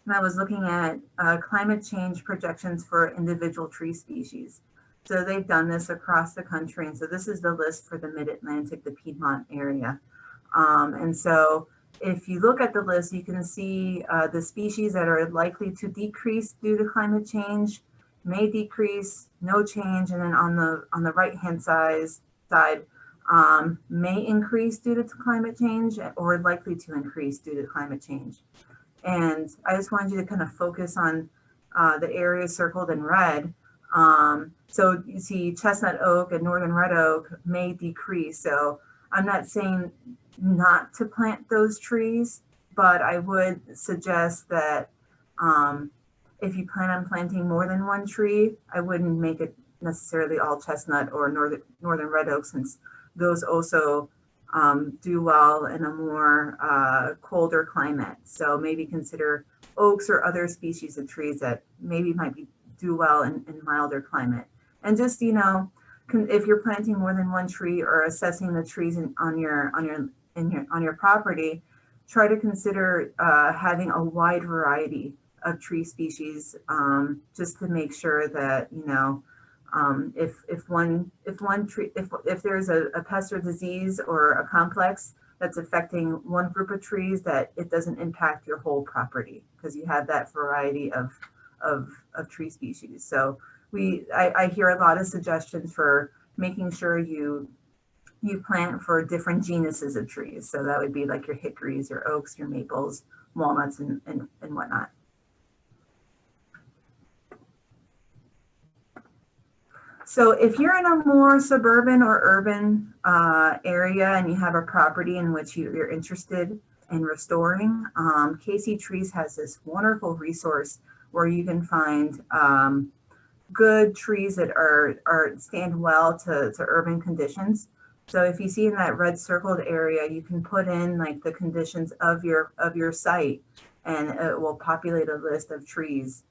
that was looking at climate change projections for individual tree species. So they've done this across the country. And so this is the list for the Mid-Atlantic, the Piedmont area. And so if you look at the list, you can see the species that are likely to decrease due to climate change, may decrease, no change, and then on the right-hand side, may increase due to climate change or likely to increase due to climate change. And I just wanted you to kind of focus on the areas circled in red. So you see chestnut oak and northern red oak may decrease. So I'm not saying not to plant those trees, but I would suggest that if you plan on planting more than one tree, I wouldn't make it necessarily all chestnut or northern red oak, since those also do well in a more colder climate. So maybe consider oaks or other species of trees that maybe might do well in milder climate. And just, if you're planting more than one tree or assessing the trees on your property, try to consider having a wide variety of tree species, just to make sure that if there's a pest or disease or a complex that's affecting one group of trees, that it doesn't impact your whole property, because you have that variety of tree species. So I hear a lot of suggestions for making sure you plant for different genuses of trees. So that would be like your hickories, your oaks, your maples, walnuts, and whatnot. So if you're in a more suburban or urban area and you have a property in which you're interested in restoring, KC Trees has this wonderful resource where you can find good trees that stand well to urban conditions. So if you see in that red circled area, you can put in like the conditions of your site, and it will populate a list of trees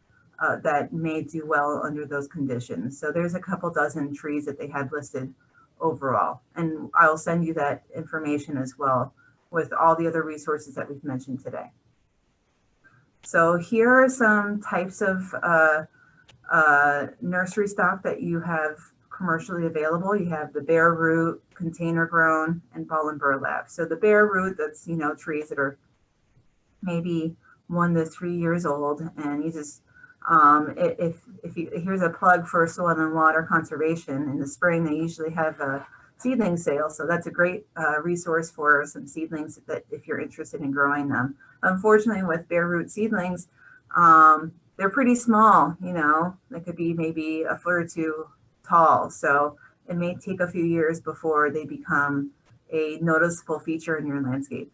that may do well under those conditions. So there's a couple dozen trees that they had listed overall, and I'll send you that information as well with all the other resources that we've mentioned today. So here are some types of nursery stock that you have commercially available. You have the bare root, container grown, and ball and burlap. So the bare root, that's trees that are maybe 1 to 3 years old, and you just here's a plug for soil and water conservation. In the spring, they usually have a seedling sale, so that's a great resource for some seedlings that if you're interested in growing them. Unfortunately, with bare root seedlings, they're pretty small. They could be maybe a foot or two tall, so it may take a few years before they become a noticeable feature in your landscape.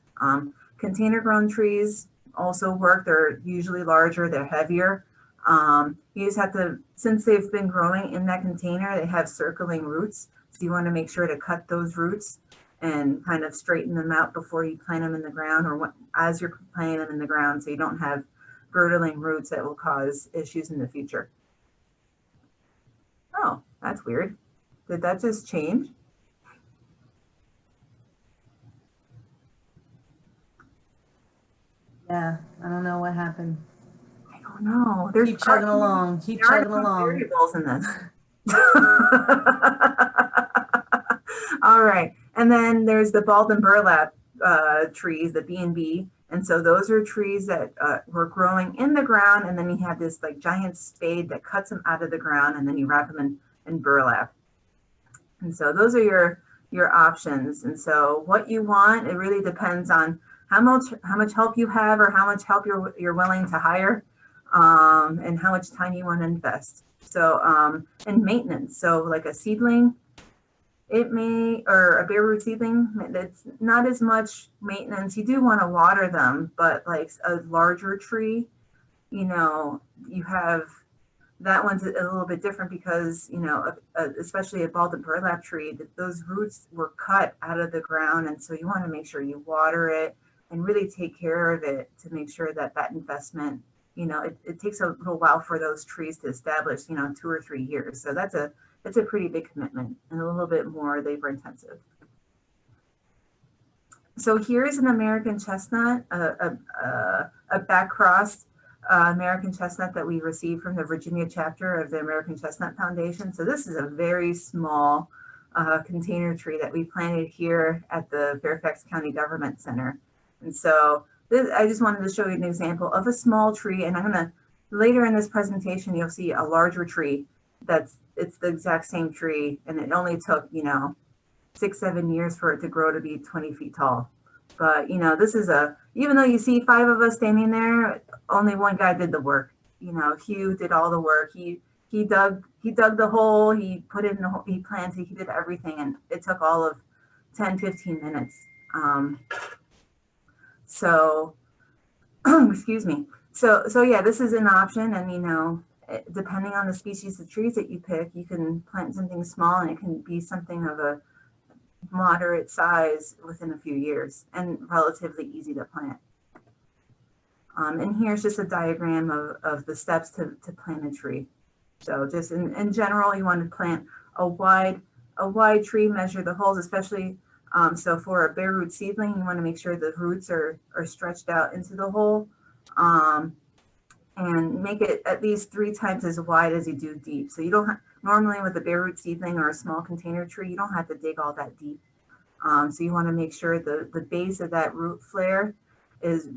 Container grown trees also work. They're usually larger, they're heavier. You just have to, since they've been growing in that container, they have circling roots. So you want to make sure to cut those roots and kind of straighten them out before you plant them in the ground, or as you're planting them in the ground, so you don't have girdling roots that will cause issues in the future. Oh, that's weird. Did that just change? Yeah, I don't know what happened. I don't know. There's Keep chugging along. Keep there are chugging along. variables in this. All right. And then there's the balled and burlap trees, the B&B. And so those are trees that were growing in the ground, and then you have this like giant spade that cuts them out of the ground, and then you wrap them in burlap. And so those are your options. And so what you want, it really depends on how much help you have, or how much help you're willing to hire, and how much time you want to invest. So and maintenance. So like a seedling, or a bare root seedling, it's not as much maintenance. You do want to water them, but like a larger tree, you have, that one's a little bit different because, especially a bald burlap tree, those roots were cut out of the ground. And so you want to make sure you water it and really take care of it to make sure that investment, it takes a little while for those trees to establish, 2 or 3 years. So that's a pretty big commitment and a little bit more labor intensive. So here's an American chestnut, a back-crossed American chestnut that we received from the Virginia chapter of the American Chestnut Foundation. So this is a very small container tree that we planted here at the Fairfax County Government Center. And so I just wanted to show you an example of a small tree. And later in this presentation, you'll see a larger tree it's the exact same tree. And it only took, 6-7 years for it to grow to be 20 feet tall. But, this is even though you see 5 of us standing there, only one guy did the work. Hugh did all the work. He dug the hole, he put in the hole, he planted, he did everything. And it took all of 10-15 minutes. So, excuse me. So yeah, this is an option. And, depending on the species of trees that you pick, you can plant something small and it can be something of a moderate size within a few years and relatively easy to plant. And here's just a diagram of the steps to plant a tree. So just in general, you want to plant a wide tree, measure the holes, especially so for a bare root seedling, you want to make sure the roots are stretched out into the hole. And make it at least 3 times as wide as you do deep. So you don't normally with a bare root seedling or a small container tree, you don't have to dig all that deep. So you want to make sure the base of that root flare is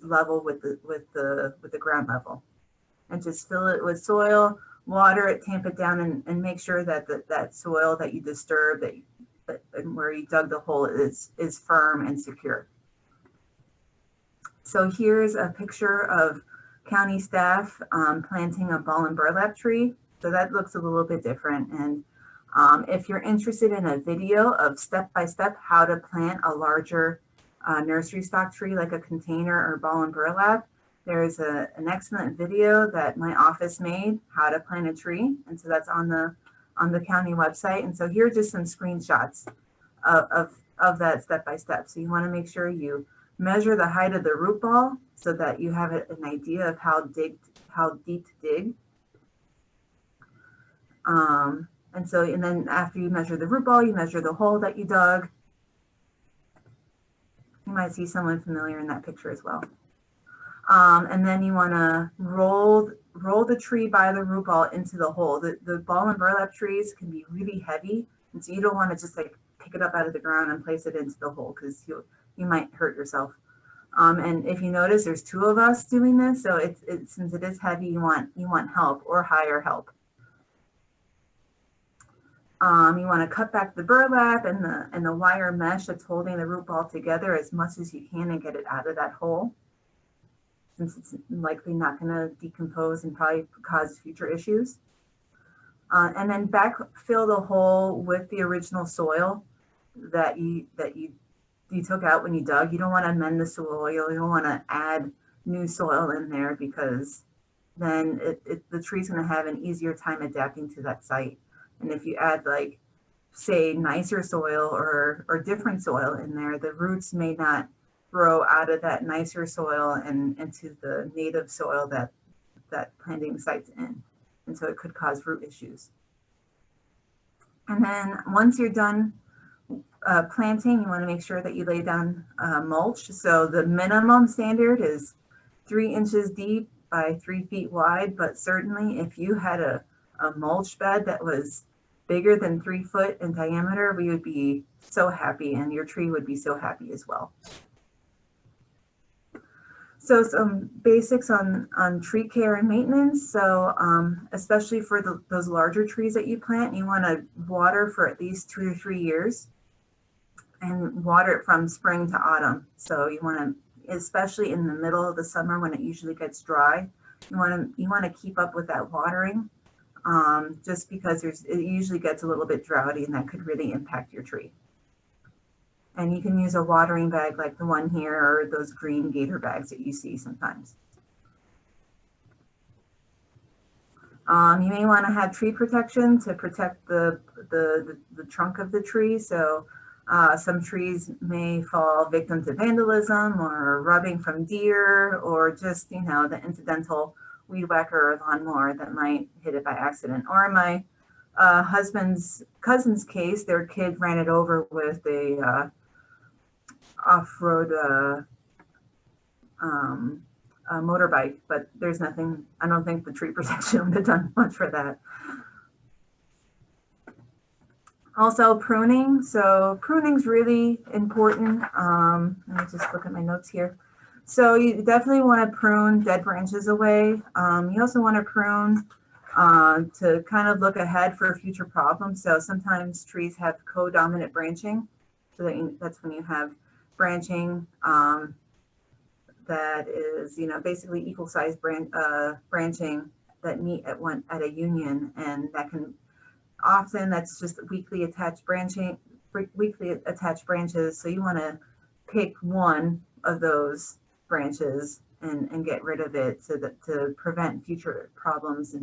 level with the ground level, and just fill it with soil, water it, tamp it down, and make sure that that soil that you disturbed, that where you dug the hole is firm and secure. So here's a picture of county staff planting a ball and burlap tree. So that looks a little bit different. And if you're interested in a video of step-by-step how to plant a larger nursery stock tree like a container or ball and burlap, there's an excellent video that my office made, how to plant a tree. And so that's on the county website. And so here are just some screenshots of that step-by-step. So you want to make sure you measure the height of the root ball so that you have an idea of how deep to dig. And then after you measure the root ball, you measure the hole that you dug. You might see someone familiar in that picture as well. And then you want to roll the tree by the root ball into the hole. The ball and burlap trees can be really heavy, and so you don't want to just like pick it up out of the ground and place it into the hole because you might hurt yourself. And if you notice, there's 2 of us doing this, so since it is heavy, you want help or hire help. You want to cut back the burlap and the wire mesh that's holding the root ball together as much as you can and get it out of that hole, since it's likely not going to decompose and probably cause future issues. And then backfill the hole with the original soil that you took out when you dug. You don't want to amend the soil. You don't want to add new soil in there because then the tree's going to have an easier time adapting to that site. And if you add like, say, nicer soil or different soil in there, the roots may not grow out of that nicer soil and into the native soil that planting site's in. And so it could cause root issues. And then once you're done planting, you want to make sure that you lay down mulch. So the minimum standard is 3 inches deep by 3 feet wide, but certainly if you had a mulch bed that was bigger than 3 foot in diameter, we would be so happy, and your tree would be so happy as well. So some basics on tree care and maintenance. So especially for those larger trees that you plant, you want to water for at least 2 or 3 years, and water it from spring to autumn. So you want to, especially in the middle of the summer when it usually gets dry, you want to keep up with that watering, just because it usually gets a little bit droughty, and that could really impact your tree. And you can use a watering bag like the one here, or those green gator bags that you see sometimes. You may want to have tree protection to protect the trunk of the tree. So some trees may fall victim to vandalism or rubbing from deer, or just, you know, the incidental weed whacker or lawnmower that might hit it by accident. Or in my husband's cousin's case, their kid ran it over with a off-road motorbike, but there's nothing, I don't think the tree protection would have done much for that. Also pruning. So pruning's really important. Let me just look at my notes here. So you definitely want to prune dead branches away. You also want to prune to kind of look ahead for future problems. So sometimes trees have co-dominant branching. So that's when you have branching that is, you know, basically equal sized branching that meet at a union, and that can often, that's just weakly attached branches. So you want to pick one of those branches and get rid of it to prevent future problems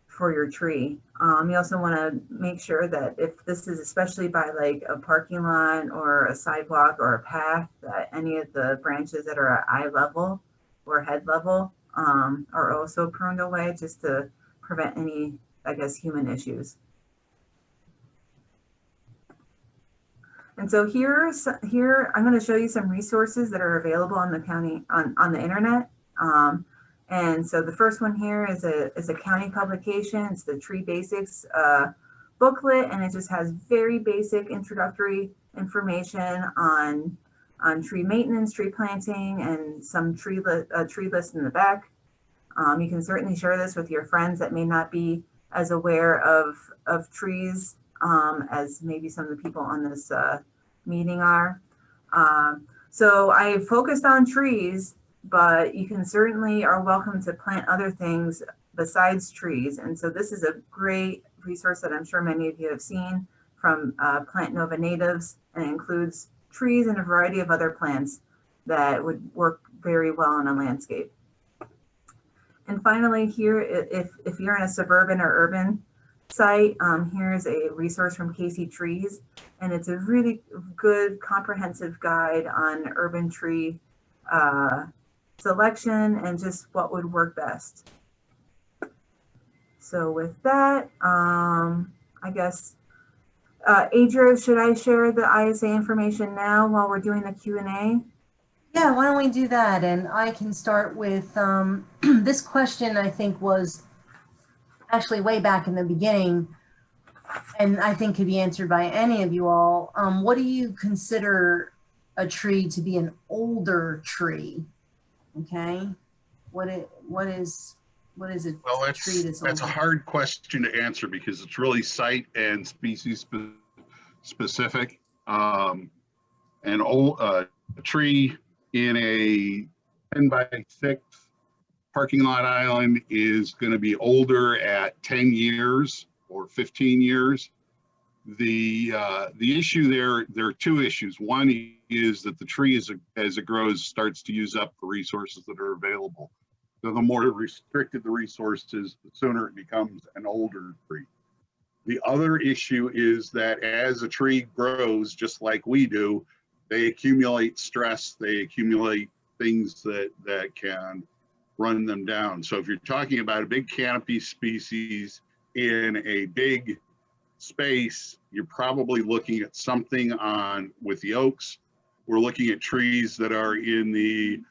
for your tree. You also want to make sure that if this is especially by like a parking lot or a sidewalk or a path, that any of the branches that are at eye level or head level are also pruned away, just to prevent any, I guess, human issues. And so here I'm going to show you some resources that are available on the county on the internet. And so the first one here is a county publication. It's the Tree Basics booklet, and it just has very basic introductory information on tree maintenance, tree planting, and some tree list in the back. You can certainly share this with your friends that may not be as aware of trees as maybe some of the people on this meeting are. So I focused on trees, but you can certainly are welcome to plant other things besides trees. And so this is a great resource that I'm sure many of you have seen from Plant Nova Natives, and it includes trees and a variety of other plants that would work very well in a landscape. And finally here, if you're in a suburban or urban site, here's a resource from Casey Trees, and it's a really good comprehensive guide on urban tree selection and just what would work best. So with that, I guess, Adria, should I share the ISA information now while we're doing the Q&A? Yeah, why don't we do that? And I can start with this question, I think, was actually way back in the beginning, and I think could be answered by any of you all. What do you consider a tree to be an older tree? Okay, what is it? Well, tree that's a hard question to answer because it's really site and species specific. A tree in a 10 by 6 parking lot island is going to be older at 10 years or 15 years. The issue there are two issues. One is that the tree, as it grows, starts to use up the resources that are available. So the more restricted the resources, the sooner it becomes an older tree. The other issue is that as a tree grows, just like we do, they accumulate stress, they accumulate things that can run them down. So if you're talking about a big canopy species in a big space, you're probably looking at something with the oaks. We're looking at trees that are in the,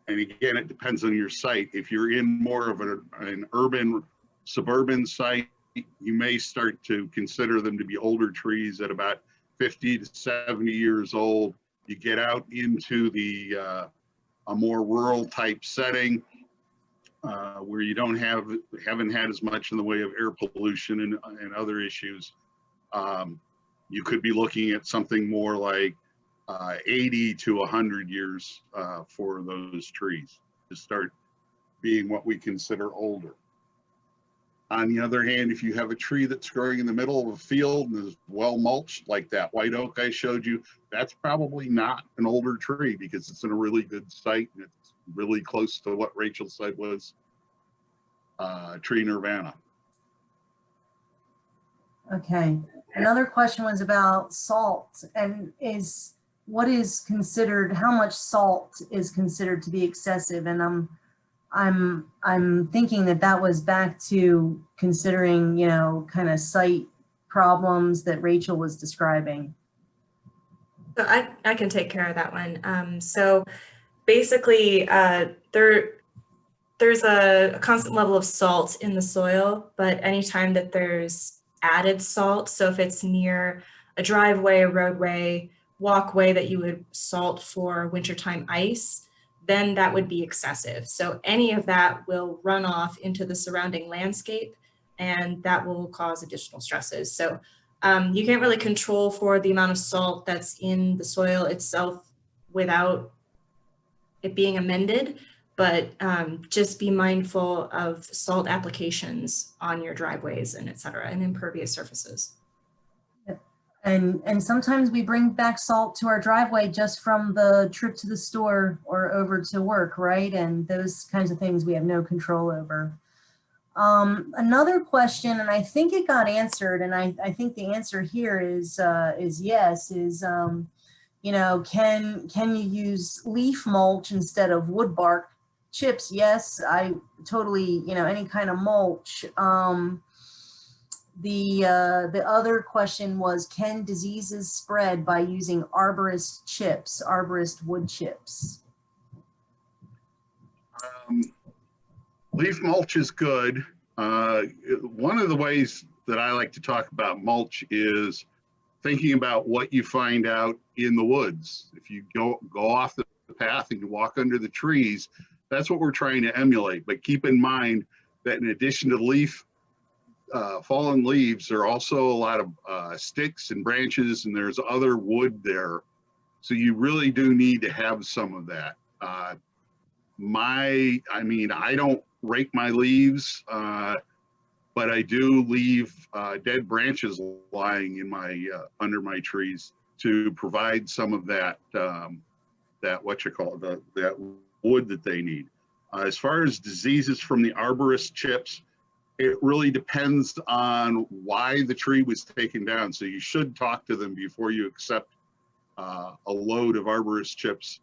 and again, it depends on your site. If you're in more of an urban, suburban site, you may start to consider them to be older trees at about 50 to 70 years old. You get out into the a more rural type setting where you haven't had as much in the way of air pollution and other issues. You could be looking at something more like 80 to 100 years for those trees to start being what we consider older. On the other hand, if you have a tree that's growing in the middle of a field and is well mulched, like that white oak I showed you, that's probably not an older tree because it's in a really good site and it's really close to what Rachel said was tree nirvana. Okay. Another question was about salt, and what is considered, how much salt is considered to be excessive? And I'm thinking that was back to considering, you know, kind of site problems that Rachel was describing. So I can take care of that one. So basically, there's a constant level of salt in the soil, but anytime that there's added salt, so if it's near a driveway, a roadway, walkway that you would salt for wintertime ice, then that would be excessive. So any of that will run off into the surrounding landscape, and that will cause additional stresses. So you can't really control for the amount of salt that's in the soil itself without it being amended, but just be mindful of salt applications on your driveways and et cetera, and impervious surfaces. And sometimes we bring back salt to our driveway just from the trip to the store or over to work, right? And those kinds of things we have no control over. Another question, and I think it got answered, and I think the answer here is yes, you know, can you use leaf mulch instead of wood bark chips? Yes, I totally, you know, any kind of mulch. The other question was, can diseases spread by using arborist chips, arborist wood chips? Leaf mulch is good. One of the ways that I like to talk about mulch is thinking about what you find out in the woods. If you go off the path and you walk under the trees, that's what we're trying to emulate. But keep in mind that in addition to fallen leaves, there are also a lot of sticks and branches, and there's other wood there. So you really do need to have some of that. I don't rake my leaves, but I do leave dead branches lying in under my trees to provide some of that that wood that they need. As far as diseases from the arborist chips, it really depends on why the tree was taken down. So you should talk to them before you accept a load of arborist chips.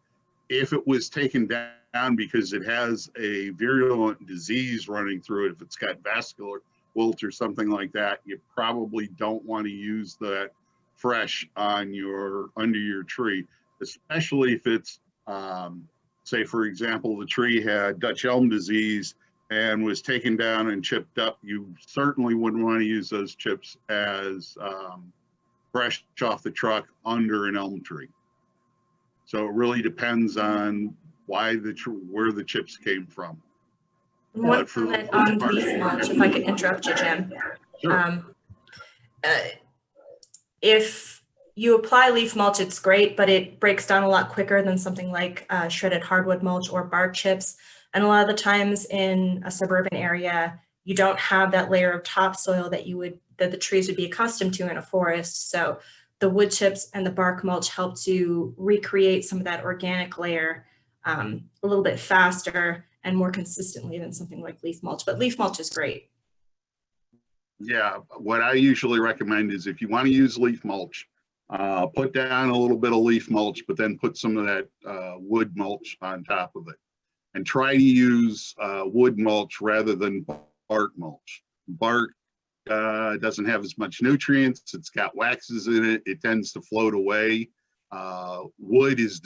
If it was taken down because it has a virulent disease running through it, if it's got vascular wilt or something like that, you probably don't want to use that fresh under your tree, especially if it's, say for example, the tree had Dutch elm disease and was taken down and chipped up. You certainly wouldn't want to use those chips as fresh off the truck under an elm tree. So it really depends on where the chips came from. One comment on leaf mulch, if I could interrupt you, Jim. Sure. If you apply leaf mulch, it's great, but it breaks down a lot quicker than something like shredded hardwood mulch or bark chips. And a lot of the times in a suburban area, you don't have that layer of topsoil that the trees would be accustomed to in a forest. So the wood chips and the bark mulch help to recreate some of that organic layer a little bit faster and more consistently than something like leaf mulch. But leaf mulch is great. Yeah, what I usually recommend is if you want to use leaf mulch, put down a little bit of leaf mulch, but then put some of that wood mulch on top of it. And try to use wood mulch rather than bark mulch. Bark doesn't have as much nutrients. It's got waxes in it. It tends to float away. Wood is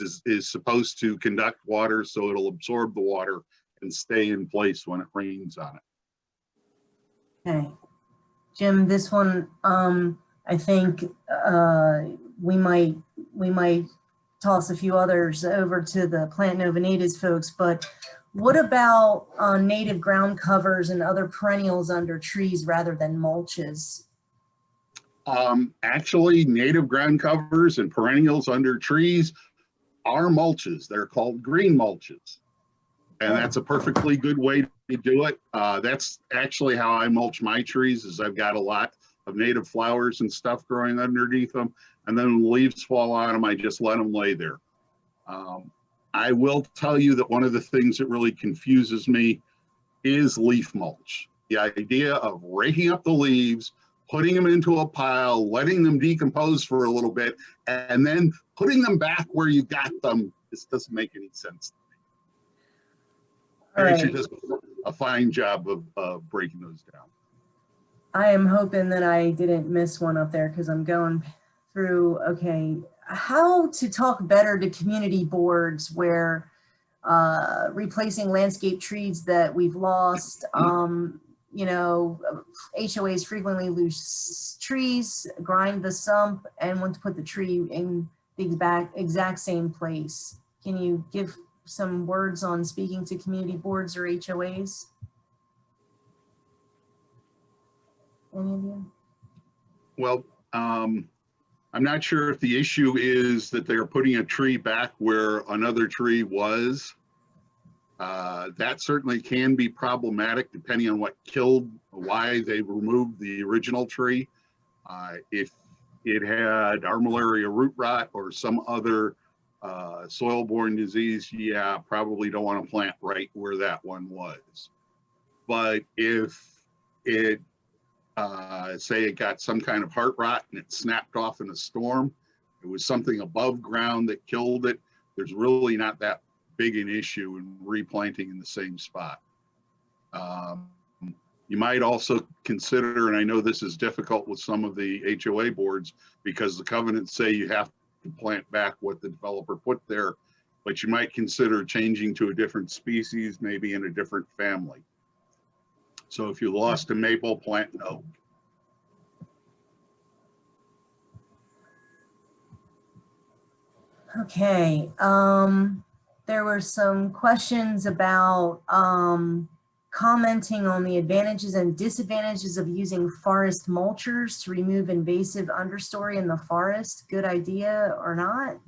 supposed to conduct water, so it'll absorb the water and stay in place when it rains on it. Okay. Jim, this one, I think we might toss a few others over to the Plant Nova Natives folks, but what about native ground covers and other perennials under trees rather than mulches? Actually, native ground covers and perennials under trees are mulches. They're called green mulches. And that's a perfectly good way to do it. That's actually how I mulch my trees, is I've got a lot of native flowers and stuff growing underneath them. And then when the leaves fall on them, I just let them lay there. I will tell you that one of the things that really confuses me is leaf mulch. The idea of raking up the leaves, putting them into a pile, letting them decompose for a little bit, and then putting them back where you got them. This doesn't make any sense to me. They should just do a fine job of breaking those down. I am hoping that I didn't miss one up there because I'm going through, okay, how to talk better to community boards where replacing landscape trees that we've lost, you know, HOAs frequently lose trees, grind the stump, and want to put the tree in the exact same place. Can you give some words on speaking to community boards or HOAs? Any of you? Well, I'm not sure if the issue is that they're putting a tree back where another tree was. That certainly can be problematic depending on what killed, why they removed the original tree. If it had armillaria root rot or some other soil-borne disease, yeah, probably don't want to plant right where that one was. But if it, say it got some kind of heart rot and it snapped off in a storm, it was something above ground that killed it, there's really not that big an issue in replanting in the same spot. You might also consider, and I know this is difficult with some of the HOA boards because the covenants say you have to plant back what the developer put there, but you might consider changing to a different species, maybe in a different family. So if you lost a maple, plant an oak. Okay, there were some questions about commenting on the advantages and disadvantages of using forest mulchers to remove invasive understory in the forest. Good idea or not?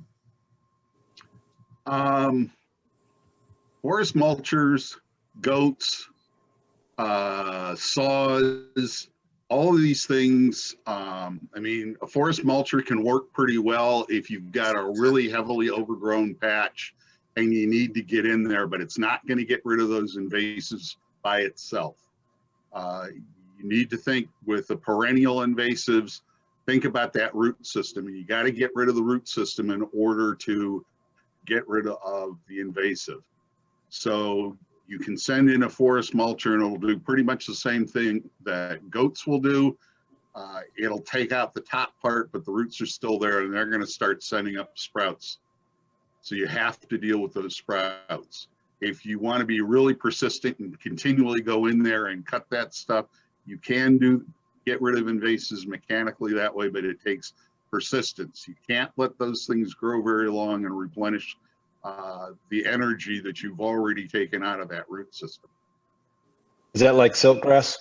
Forest mulchers, goats, saws, all of these things. I mean, a forest mulcher can work pretty well if you've got a really heavily overgrown patch and you need to get in there, but it's not going to get rid of those invasives by itself. You need to think with the perennial invasives, think about that root system. You got to get rid of the root system in order to get rid of the invasive. So you can send in a forest mulcher and it'll do pretty much the same thing that goats will do. It'll take out the top part, but the roots are still there and they're going to start sending up sprouts. So you have to deal with those sprouts. If you want to be really persistent and continually go in there and cut that stuff, you can get rid of invasives mechanically that way, but it takes persistence. You can't let those things grow very long and replenish the energy that you've already taken out of that root system. Is that like siltgrass?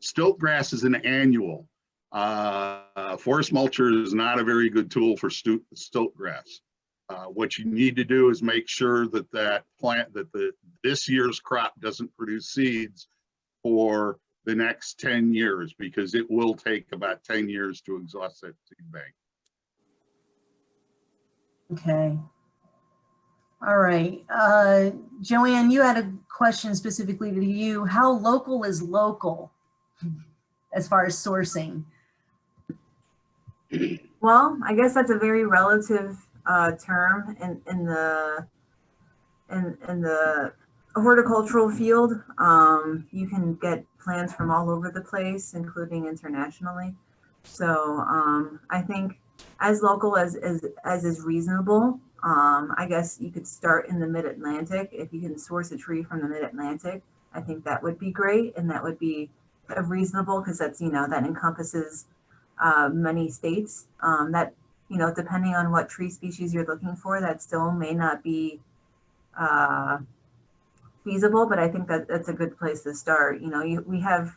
Stiltgrass is an annual. Forest mulcher is not a very good tool for stiltgrass. What you need to do is make sure that this year's crop doesn't produce seeds for the next 10 years, because it will take about 10 years to exhaust that seed bank. Okay. All right. Joanne, you had a question specifically to you. How local is local as far as sourcing? Well, I guess that's a very relative term in the horticultural field. You can get plants from all over the place, including internationally. So I think as local as is reasonable. I guess you could start in the mid-Atlantic. If you can source a tree from the mid-Atlantic, I think that would be great, and that would be reasonable because that's, that encompasses many states. That you know, depending on what tree species you're looking for, that still may not be feasible, but I think that that's a good place to start. You know, we have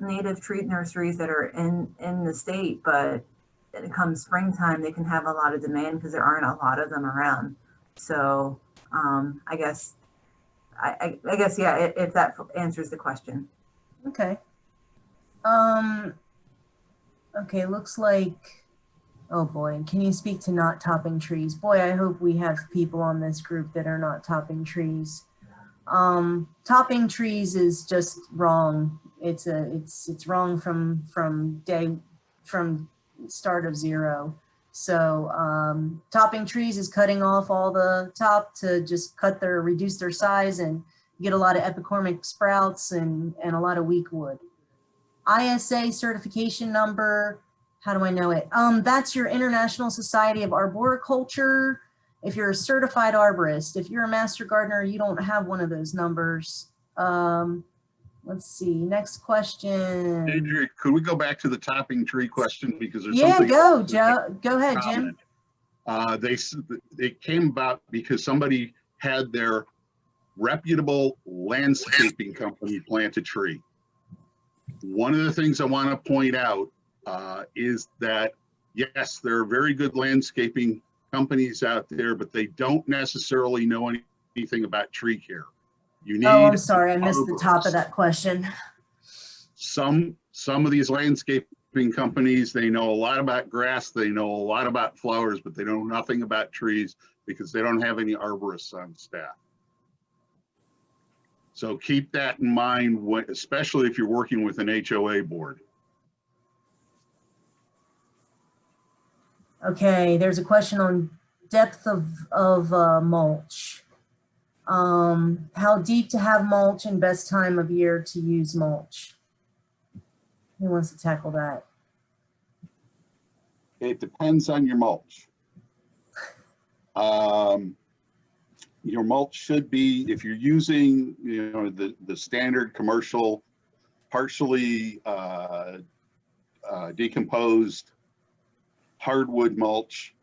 native tree nurseries that are in the state, but when it comes springtime, they can have a lot of demand because there aren't a lot of them around. So I guess, yeah, if that answers the question. Okay. Okay, looks like, oh boy, can you speak to not topping trees? Boy, I hope we have people on this group that are not topping trees. Topping trees is just wrong. It's wrong from start of zero. So topping trees is cutting off all the top to just reduce their size and get a lot of epicormic sprouts and a lot of weak wood. ISA certification number, how do I know it? That's your International Society of Arboriculture. If you're a certified arborist, if you're a master gardener, you don't have one of those numbers. Let's see, next question. Adrian, could we go back to the topping tree question? Because there's Yeah, something. go, Joe. Go ahead, Jim. It came about because somebody had their reputable landscaping company plant a tree. One of the things I want to point out is that, yes, there are very good landscaping companies out there, but they don't necessarily know anything about tree care. You need. Oh, I'm sorry, I missed the top of that question. Some of these landscaping companies, they know a lot about grass, they know a lot about flowers, but they know nothing about trees because they don't have any arborists on staff. So keep that in mind, especially if you're working with an HOA board. Okay, there's a question on depth of mulch. How deep to have mulch and best time of year to use mulch? Who wants to tackle that? It depends on your mulch. Your mulch should be, if you're using, you know, the standard commercial, partially decomposed hardwood mulch,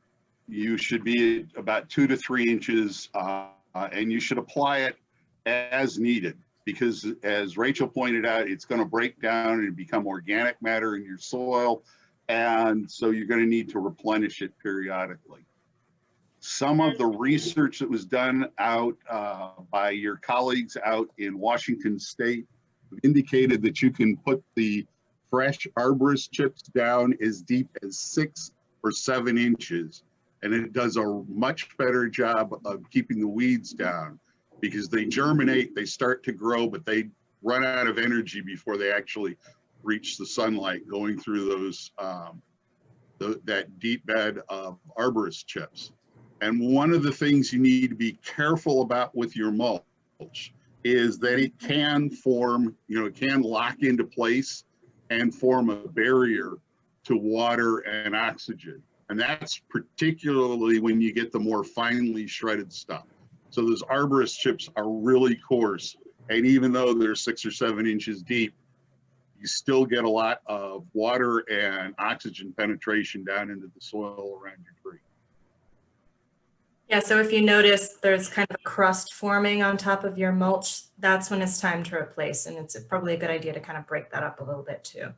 you should be about 2 to 3 inches, and you should apply it as needed, because as Rachel pointed out, it's going to break down and become organic matter in your soil, and so you're going to need to replenish it periodically. Some of the research that was done out by your colleagues out in Washington State indicated that you can put the fresh arborist chips down as deep as 6 or 7 inches, and it does a much better job of keeping the weeds down, because they germinate, they start to grow, but they run out of energy before they actually reach the sunlight going through those that deep bed of arborist chips. And one of the things you need to be careful about with your mulch is that it can form, you know, it can lock into place and form a barrier to water and oxygen. And that's particularly when you get the more finely shredded stuff. So those arborist chips are really coarse. And even though they're 6 or 7 inches deep, you still get a lot of water and oxygen penetration down into the soil around your tree. Yeah, so if you notice there's kind of a crust forming on top of your mulch, that's when it's time to replace. And it's probably a good idea to kind of break that up a little bit too.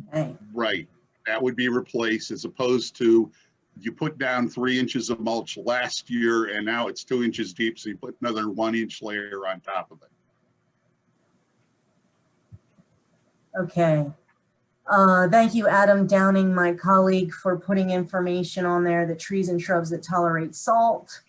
Okay. Right, that would be replaced, as opposed to you put down 3 inches of mulch last year and now it's 2 inches deep, so you put another 1 inch layer on top of it. Okay. Thank you, Adam Downing, my colleague, for putting information on there, the trees and shrubs that tolerate salt.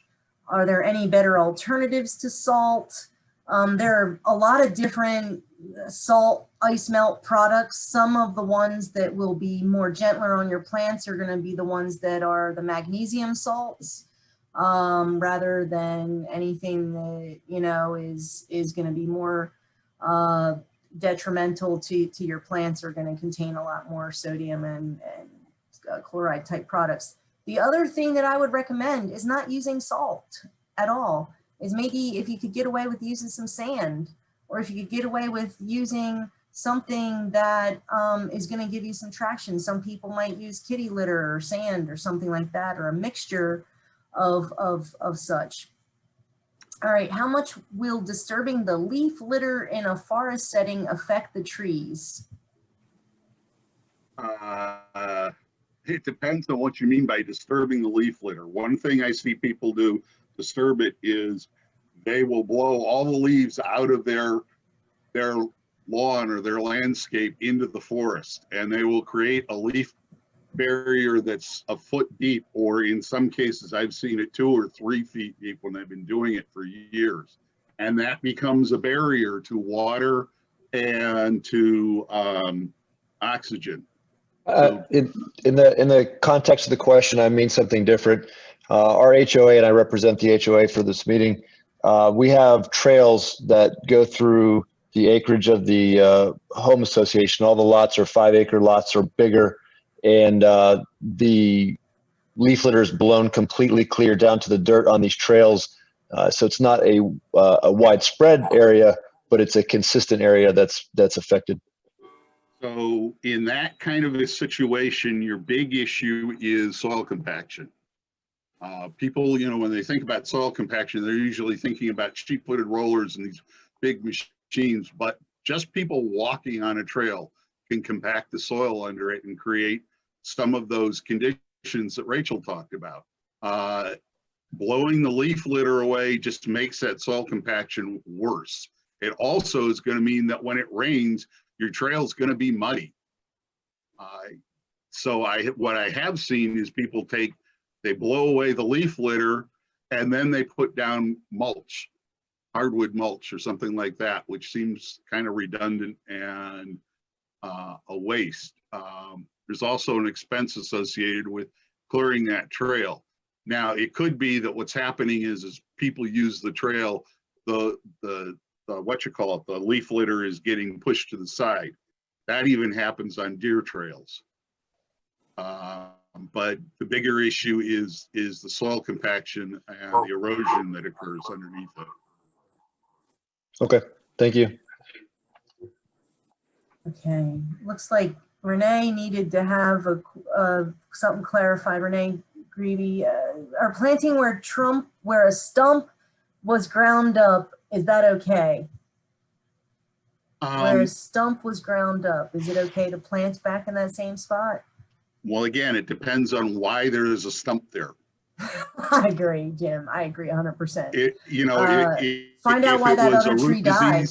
Are there any better alternatives to salt? There are a lot of different salt ice melt products. Some of the ones that will be more gentler on your plants are going to be the ones that are the magnesium salts, rather than anything that, you know, is going to be more detrimental to your plants, are going to contain a lot more sodium and chloride type products. The other thing that I would recommend is not using salt at all. Is maybe if you could get away with using some sand, or if you could get away with using something that is going to give you some traction. Some people might use kitty litter or sand or something like that, or a mixture of such. All right, how much will disturbing the leaf litter in a forest setting affect the trees? It depends on what you mean by disturbing the leaf litter. One thing I see people do disturb it is they will blow all the leaves out of their lawn or their landscape into the forest, and they will create a leaf barrier that's a foot deep, or in some cases I've seen it 2 or 3 feet deep when they've been doing it for years, and that becomes a barrier to water and to oxygen. In the context of the question, I mean something different. Our HOA, and I represent the HOA for this meeting, we have trails that go through the acreage of the home association. All the lots are 5-acre lots or bigger, and the leaf litter is blown completely clear down to the dirt on these trails. So it's not a widespread area, but it's a consistent area that's affected. So in that kind of a situation, your big issue is soil compaction. People, when they think about soil compaction, they're usually thinking about sheep-footed rollers and these big machines, but just people walking on a trail can compact the soil under it and create some of those conditions that Rachel talked about. Blowing the leaf litter away just makes that soil compaction worse. It also is going to mean that when it rains, your trail is going to be muddy. So what I have seen is people they blow away the leaf litter and then they put down mulch, hardwood mulch or something like that, which seems kind of redundant and a waste. There's also an expense associated with clearing that trail. Now, it could be that what's happening is people use the trail, the leaf litter is getting pushed to the side. That even happens on deer trails. But the bigger issue is the soil compaction and the erosion that occurs underneath it. Okay, thank you. Okay, looks like Renee needed to have something clarified. Renee Greavy, are planting where a stump was ground up, is that okay? Where a stump was ground up, is it okay to plant back in that same spot? Well, again, it depends on why there is a stump there. I agree, Jim. I agree 100%. Find out why that other tree died.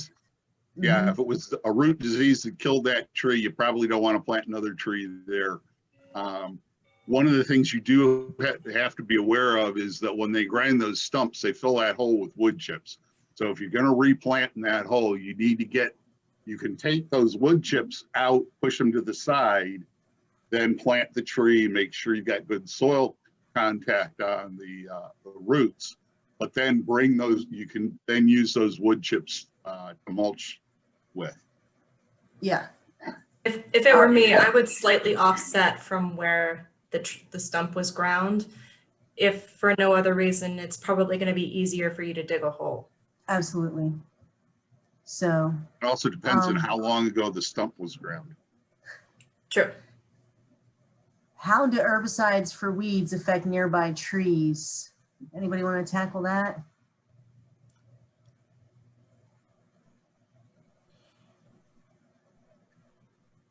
Yeah, if it was a root disease that killed that tree, you probably don't want to plant another tree there. One of the things you do have to be aware of is that when they grind those stumps, they fill that hole with wood chips. So if you're going to replant in that hole, you need to you can take those wood chips out, push them to the side, then plant the tree, make sure you got good soil contact on the roots, but then you can then use those wood chips to mulch with. Yeah. If it were me, I would slightly offset from where the stump was ground. If for no other reason, it's probably going to be easier for you to dig a hole. Absolutely. So it also depends on how long ago the stump was ground. True. How do herbicides for weeds affect nearby trees? Anybody want to tackle that?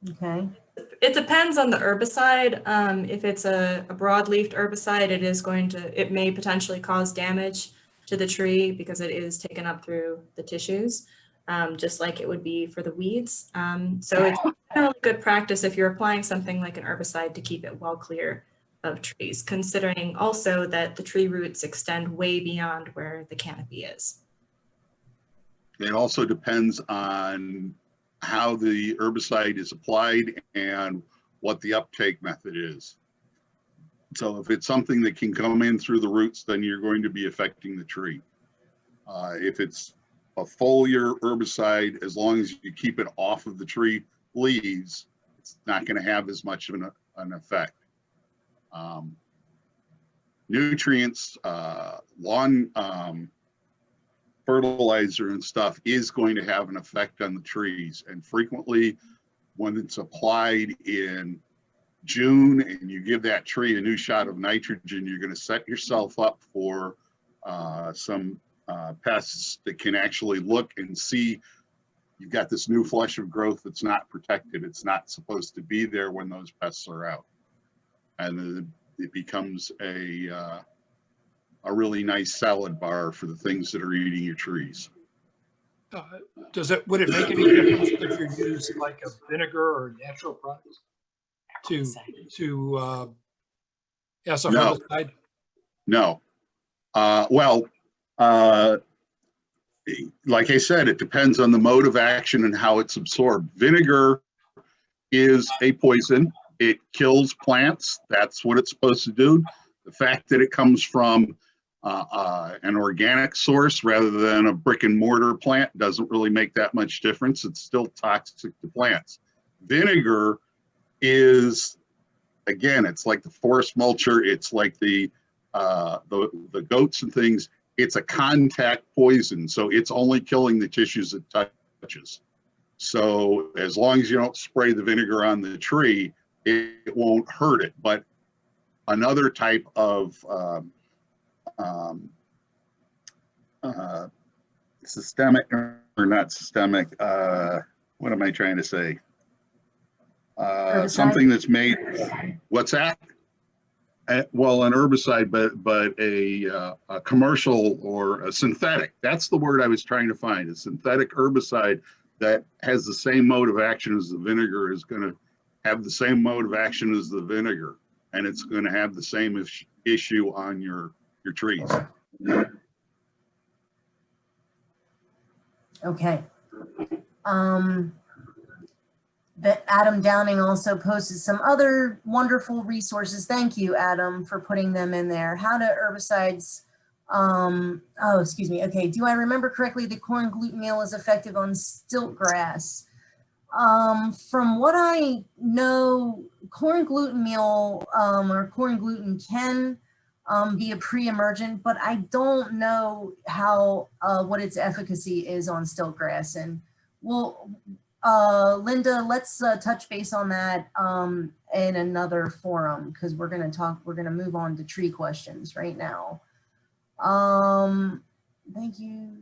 Okay. It depends on the herbicide. If it's a broad-leafed herbicide, it may potentially cause damage to the tree because it is taken up through the tissues, just like it would be for the weeds. So it's generally good practice if you're applying something like an herbicide to keep it well clear of trees, considering also that the tree roots extend way beyond where the canopy is. It also depends on how the herbicide is applied and what the uptake method is. So if it's something that can come in through the roots, then you're going to be affecting the tree. If it's a foliar herbicide, as long as you keep it off of the tree leaves, it's not going to have as much of an effect. Nutrients, lawn fertilizer and stuff is going to have an effect on the trees. And frequently when it's applied in June and you give that tree a new shot of nitrogen, you're going to set yourself up for some pests that can actually look and see you've got this new flush of growth that's not protected. It's not supposed to be there when those pests are out. And it becomes a really nice salad bar for the things that are eating your trees. Would it make any difference if you use like a vinegar or natural products as a herbicide? No. Like I said, it depends on the mode of action and how it's absorbed. Vinegar is a poison. It kills plants. That's what it's supposed to do. The fact that it comes from an organic source rather than a brick and mortar plant doesn't really make that much difference. It's still toxic to plants. Vinegar is, again, it's like the forest mulcher. It's like the goats and things. It's a contact poison, so it's only killing the tissues it touches. So as long as you don't spray the vinegar on the tree, it won't hurt it. But another type of systemic, or not systemic, what am I trying to say? Something that's made, what's that? Well, an herbicide, but a commercial or a synthetic. That's the word I was trying to find. A synthetic herbicide that has the same mode of action as the vinegar is going to have the same mode of action as the vinegar, and it's going to have the same issue on your trees. Okay. That Adam Downing also posted some other wonderful resources. Thank you, Adam, for putting them in there. How do herbicides, oh, excuse me. Okay, do I remember correctly that corn gluten meal is effective on stiltgrass? From what I know, corn gluten meal or corn gluten can be a pre-emergent, but I don't know how what its efficacy is on stiltgrass. And Linda, let's touch base on that in another forum, because we're going to move on to tree questions right now. Thank you.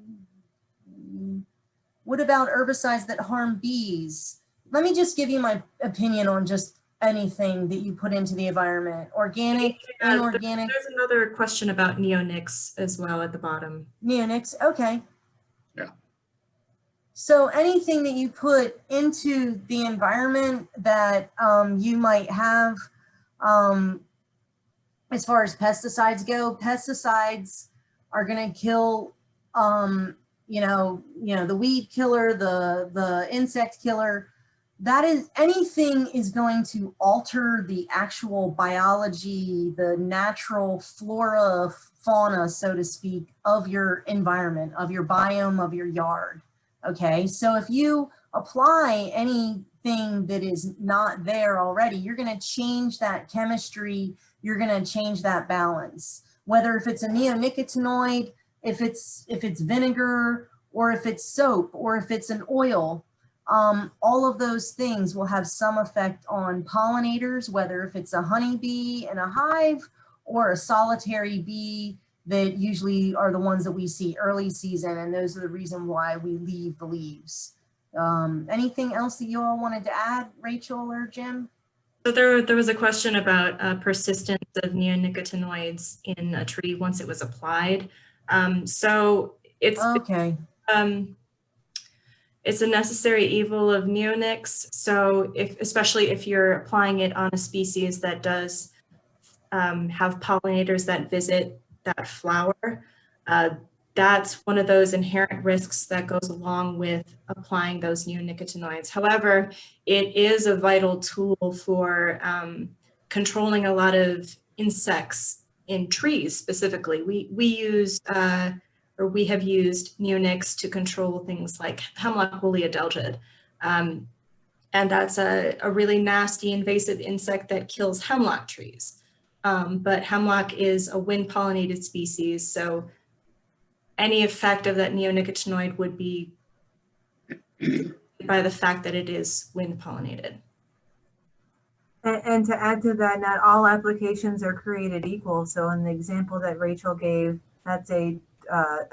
What about herbicides that harm bees? Let me just give you my opinion on just anything that you put into the environment, organic, inorganic. There's another question about neonics as well at the bottom. Neonics, okay. Yeah. So anything that you put into the environment that you might have, as far as pesticides go, pesticides are going to kill, the weed killer, the insect killer. That is, anything is going to alter the actual biology, the natural flora, fauna, so to speak, of your environment, of your biome, of your yard. Okay, so if you apply anything that is not there already, you're going to change that chemistry, you're going to change that balance. Whether if it's a neonicotinoid, if it's vinegar, or if it's soap, or if it's an oil, all of those things will have some effect on pollinators, whether if it's a honeybee in a hive or a solitary bee that usually are the ones that we see early season, and those are the reason why we leave the leaves. Anything else that you all wanted to add, Rachel or Jim? So there was a question about persistence of neonicotinoids in a tree once it was applied. So it's okay. It's a necessary evil of neonics. So especially if you're applying it on a species that does have pollinators that visit that flower, that's one of those inherent risks that goes along with applying those neonicotinoids. However, it is a vital tool for controlling a lot of insects in trees specifically. We have used neonics to control things like hemlock woolly adelgid. And that's a really nasty invasive insect that kills hemlock trees. But hemlock is a wind pollinated species. So any effect of that neonicotinoid would be by the fact that it is wind pollinated. And to add to that, not all applications are created equal. So in the example that Rachel gave, that's a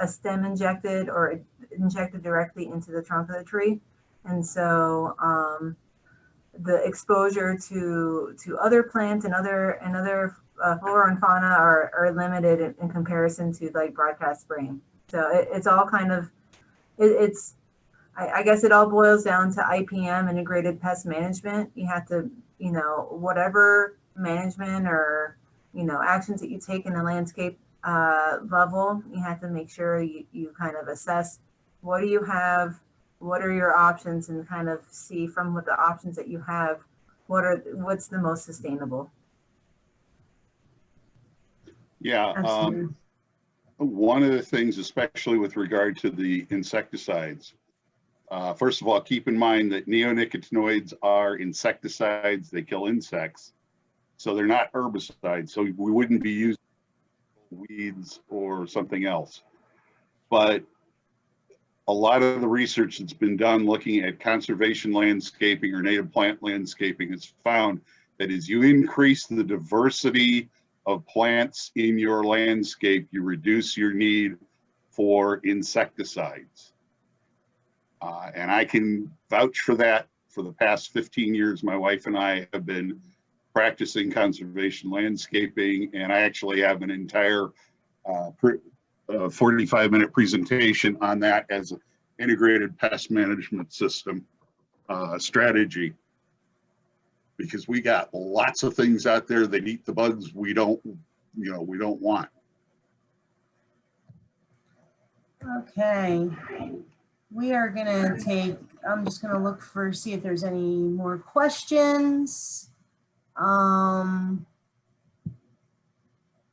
stem injected or injected directly into the trunk of the tree. And so the exposure to other plants and other flora and fauna are limited in comparison to like broadcast spraying. So it's all kind of, I guess it all boils down to IPM, integrated pest management. You have to, whatever management or, actions that you take in the landscape level, you have to make sure you kind of assess what do you have, what are your options, and kind of see from what the options that you have, what's the most sustainable. Yeah. Absolutely. One of the things, especially with regard to the insecticides, first of all, keep in mind that neonicotinoids are insecticides. They kill insects. So they're not herbicides. So we wouldn't be using weeds or something else. But a lot of the research that's been done looking at conservation landscaping or native plant landscaping has found that as you increase the diversity of plants in your landscape, you reduce your need for insecticides. And I can vouch for that. For the past 15 years, my wife and I have been practicing conservation landscaping, and I actually have an entire 45-minute presentation on that as an integrated pest management system strategy, because we got lots of things out there that eat the bugs we don't want. Okay. We are gonna take, I'm just gonna look see if there's any more questions.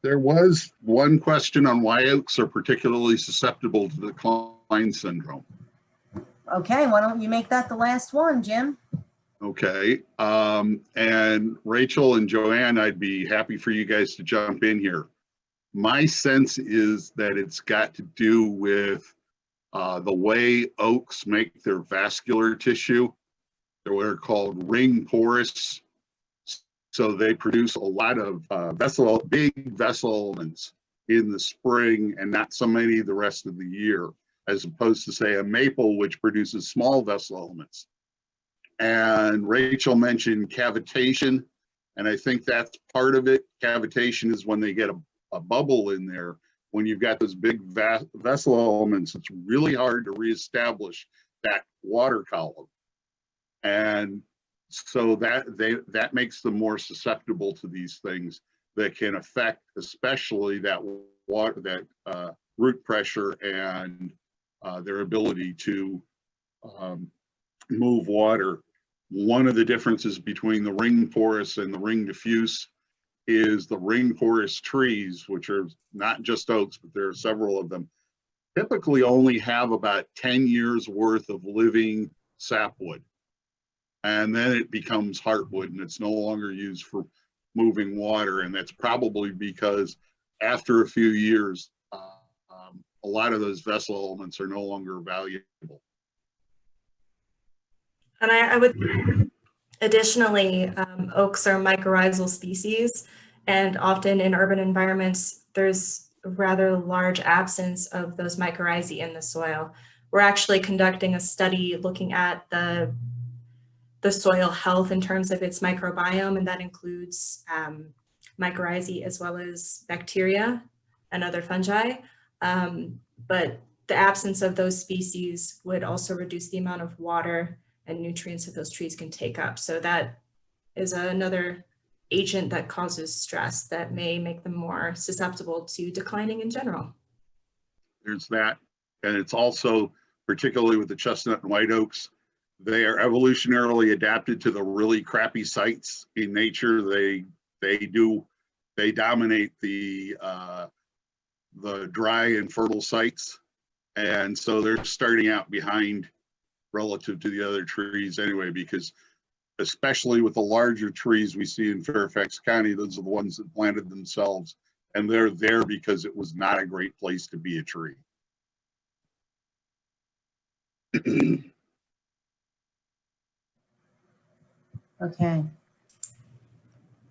There was one question on why oaks are particularly susceptible to decline syndrome. Okay, why don't you make that the last one, Jim? Okay, and Rachel and Joanne, I'd be happy for you guys to jump in here. My sense is that it's got to do with the way oaks make their vascular tissue. They're called ring porous. So they produce a lot of big vessel elements in the spring and not so many the rest of the year, as opposed to say a maple, which produces small vessel elements. And Rachel mentioned cavitation, and I think that's part of it. Cavitation is when they get a bubble in there. When you've got those big vessel elements, it's really hard to reestablish that water column. And so that makes them more susceptible to these things that can affect, especially that water, that root pressure and their ability to move water. One of the differences between the ring porous and the ring diffuse is the ring porous trees, which are not just oaks, but there are several of them, typically only have about 10 years worth of living sapwood. And then it becomes heartwood and it's no longer used for moving water. And that's probably because after a few years, a lot of those vessel elements are no longer valuable. And I would, additionally, oaks are mycorrhizal species, and often in urban environments, there's a rather large absence of those mycorrhizae in the soil. We're actually conducting a study looking at the soil health in terms of its microbiome, and that includes mycorrhizae as well as bacteria and other fungi. But the absence of those species would also reduce the amount of water and nutrients that those trees can take up. So that is another agent that causes stress that may make them more susceptible to declining in general. There's that. And it's also, particularly with the chestnut and white oaks, they are evolutionarily adapted to the really crappy sites in nature. They dominate the dry and fertile sites. And so they're starting out behind relative to the other trees anyway, because especially with the larger trees we see in Fairfax County, those are the ones that planted themselves, and they're there because it was not a great place to be a tree. Okay.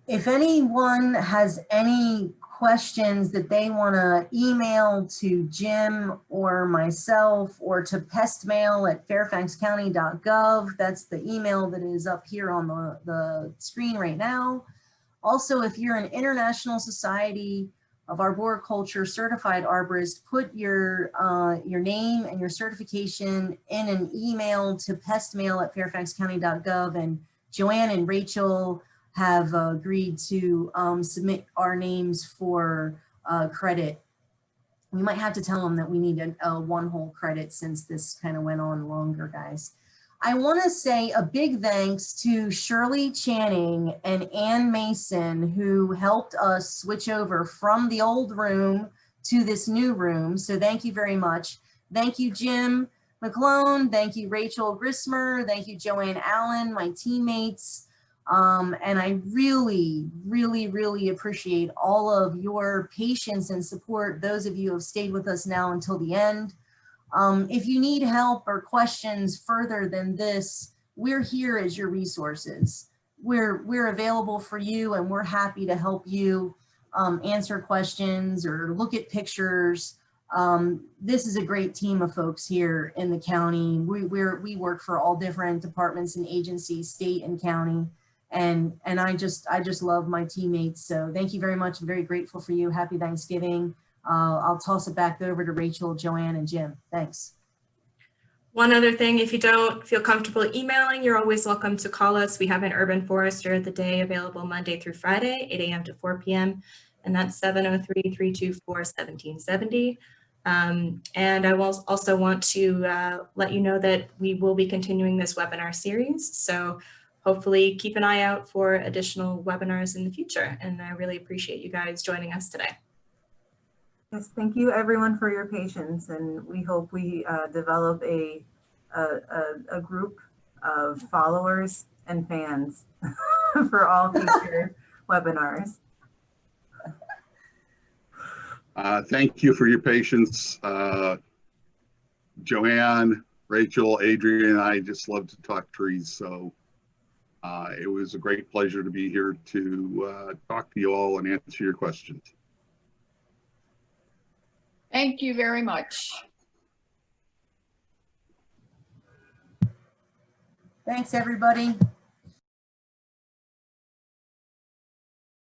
If anyone has any questions that they want to email to Jim or myself or to pestmail@fairfaxcounty.gov, that's the email that is up here on the screen right now. Also, if you're an International Society of Arboriculture certified arborist, put your name and your certification in an email to pestmail@fairfaxcounty.gov, and Joanne and Rachel have agreed to submit our names for credit. We might have to tell them that we need a one-hole credit since this kind of went on longer, guys. I want to say a big thanks to Shirley Channing and Ann Mason, who helped us switch over from the old room to this new room. So thank you very much. Thank you, Jim McClone. Thank you, Rachel Grismer. Thank you, Joanne Allen, my teammates. And I really, really, really appreciate all of your patience and support. Those of you who have stayed with us now until the end. If you need help or questions further than this, we're here as your resources. We're available for you, and we're happy to help you answer questions or look at pictures. This is a great team of folks here in the county. We work for all different departments and agencies, state and county. And I just love my teammates. So thank you very much. I'm very grateful for you. Happy Thanksgiving. I'll toss it back over to Rachel, Joanne, and Jim. Thanks. One other thing, if you don't feel comfortable emailing, you're always welcome to call us. We have an urban forester of the day available Monday through Friday, 8 a.m. to 4 p.m. And that's 703-324-1770. And I will also want to let you know that we will be continuing this webinar series. So hopefully keep an eye out for additional webinars in the future. And I really appreciate you guys joining us today. Yes, thank you everyone for your patience, and we hope we develop a group of followers and fans for all future webinars. Thank you for your patience. Joanne, Rachel, Adrian, and I just love to talk trees, so it was a great pleasure to be here to talk to you all and answer your questions. Thank you very much. Thanks, everybody.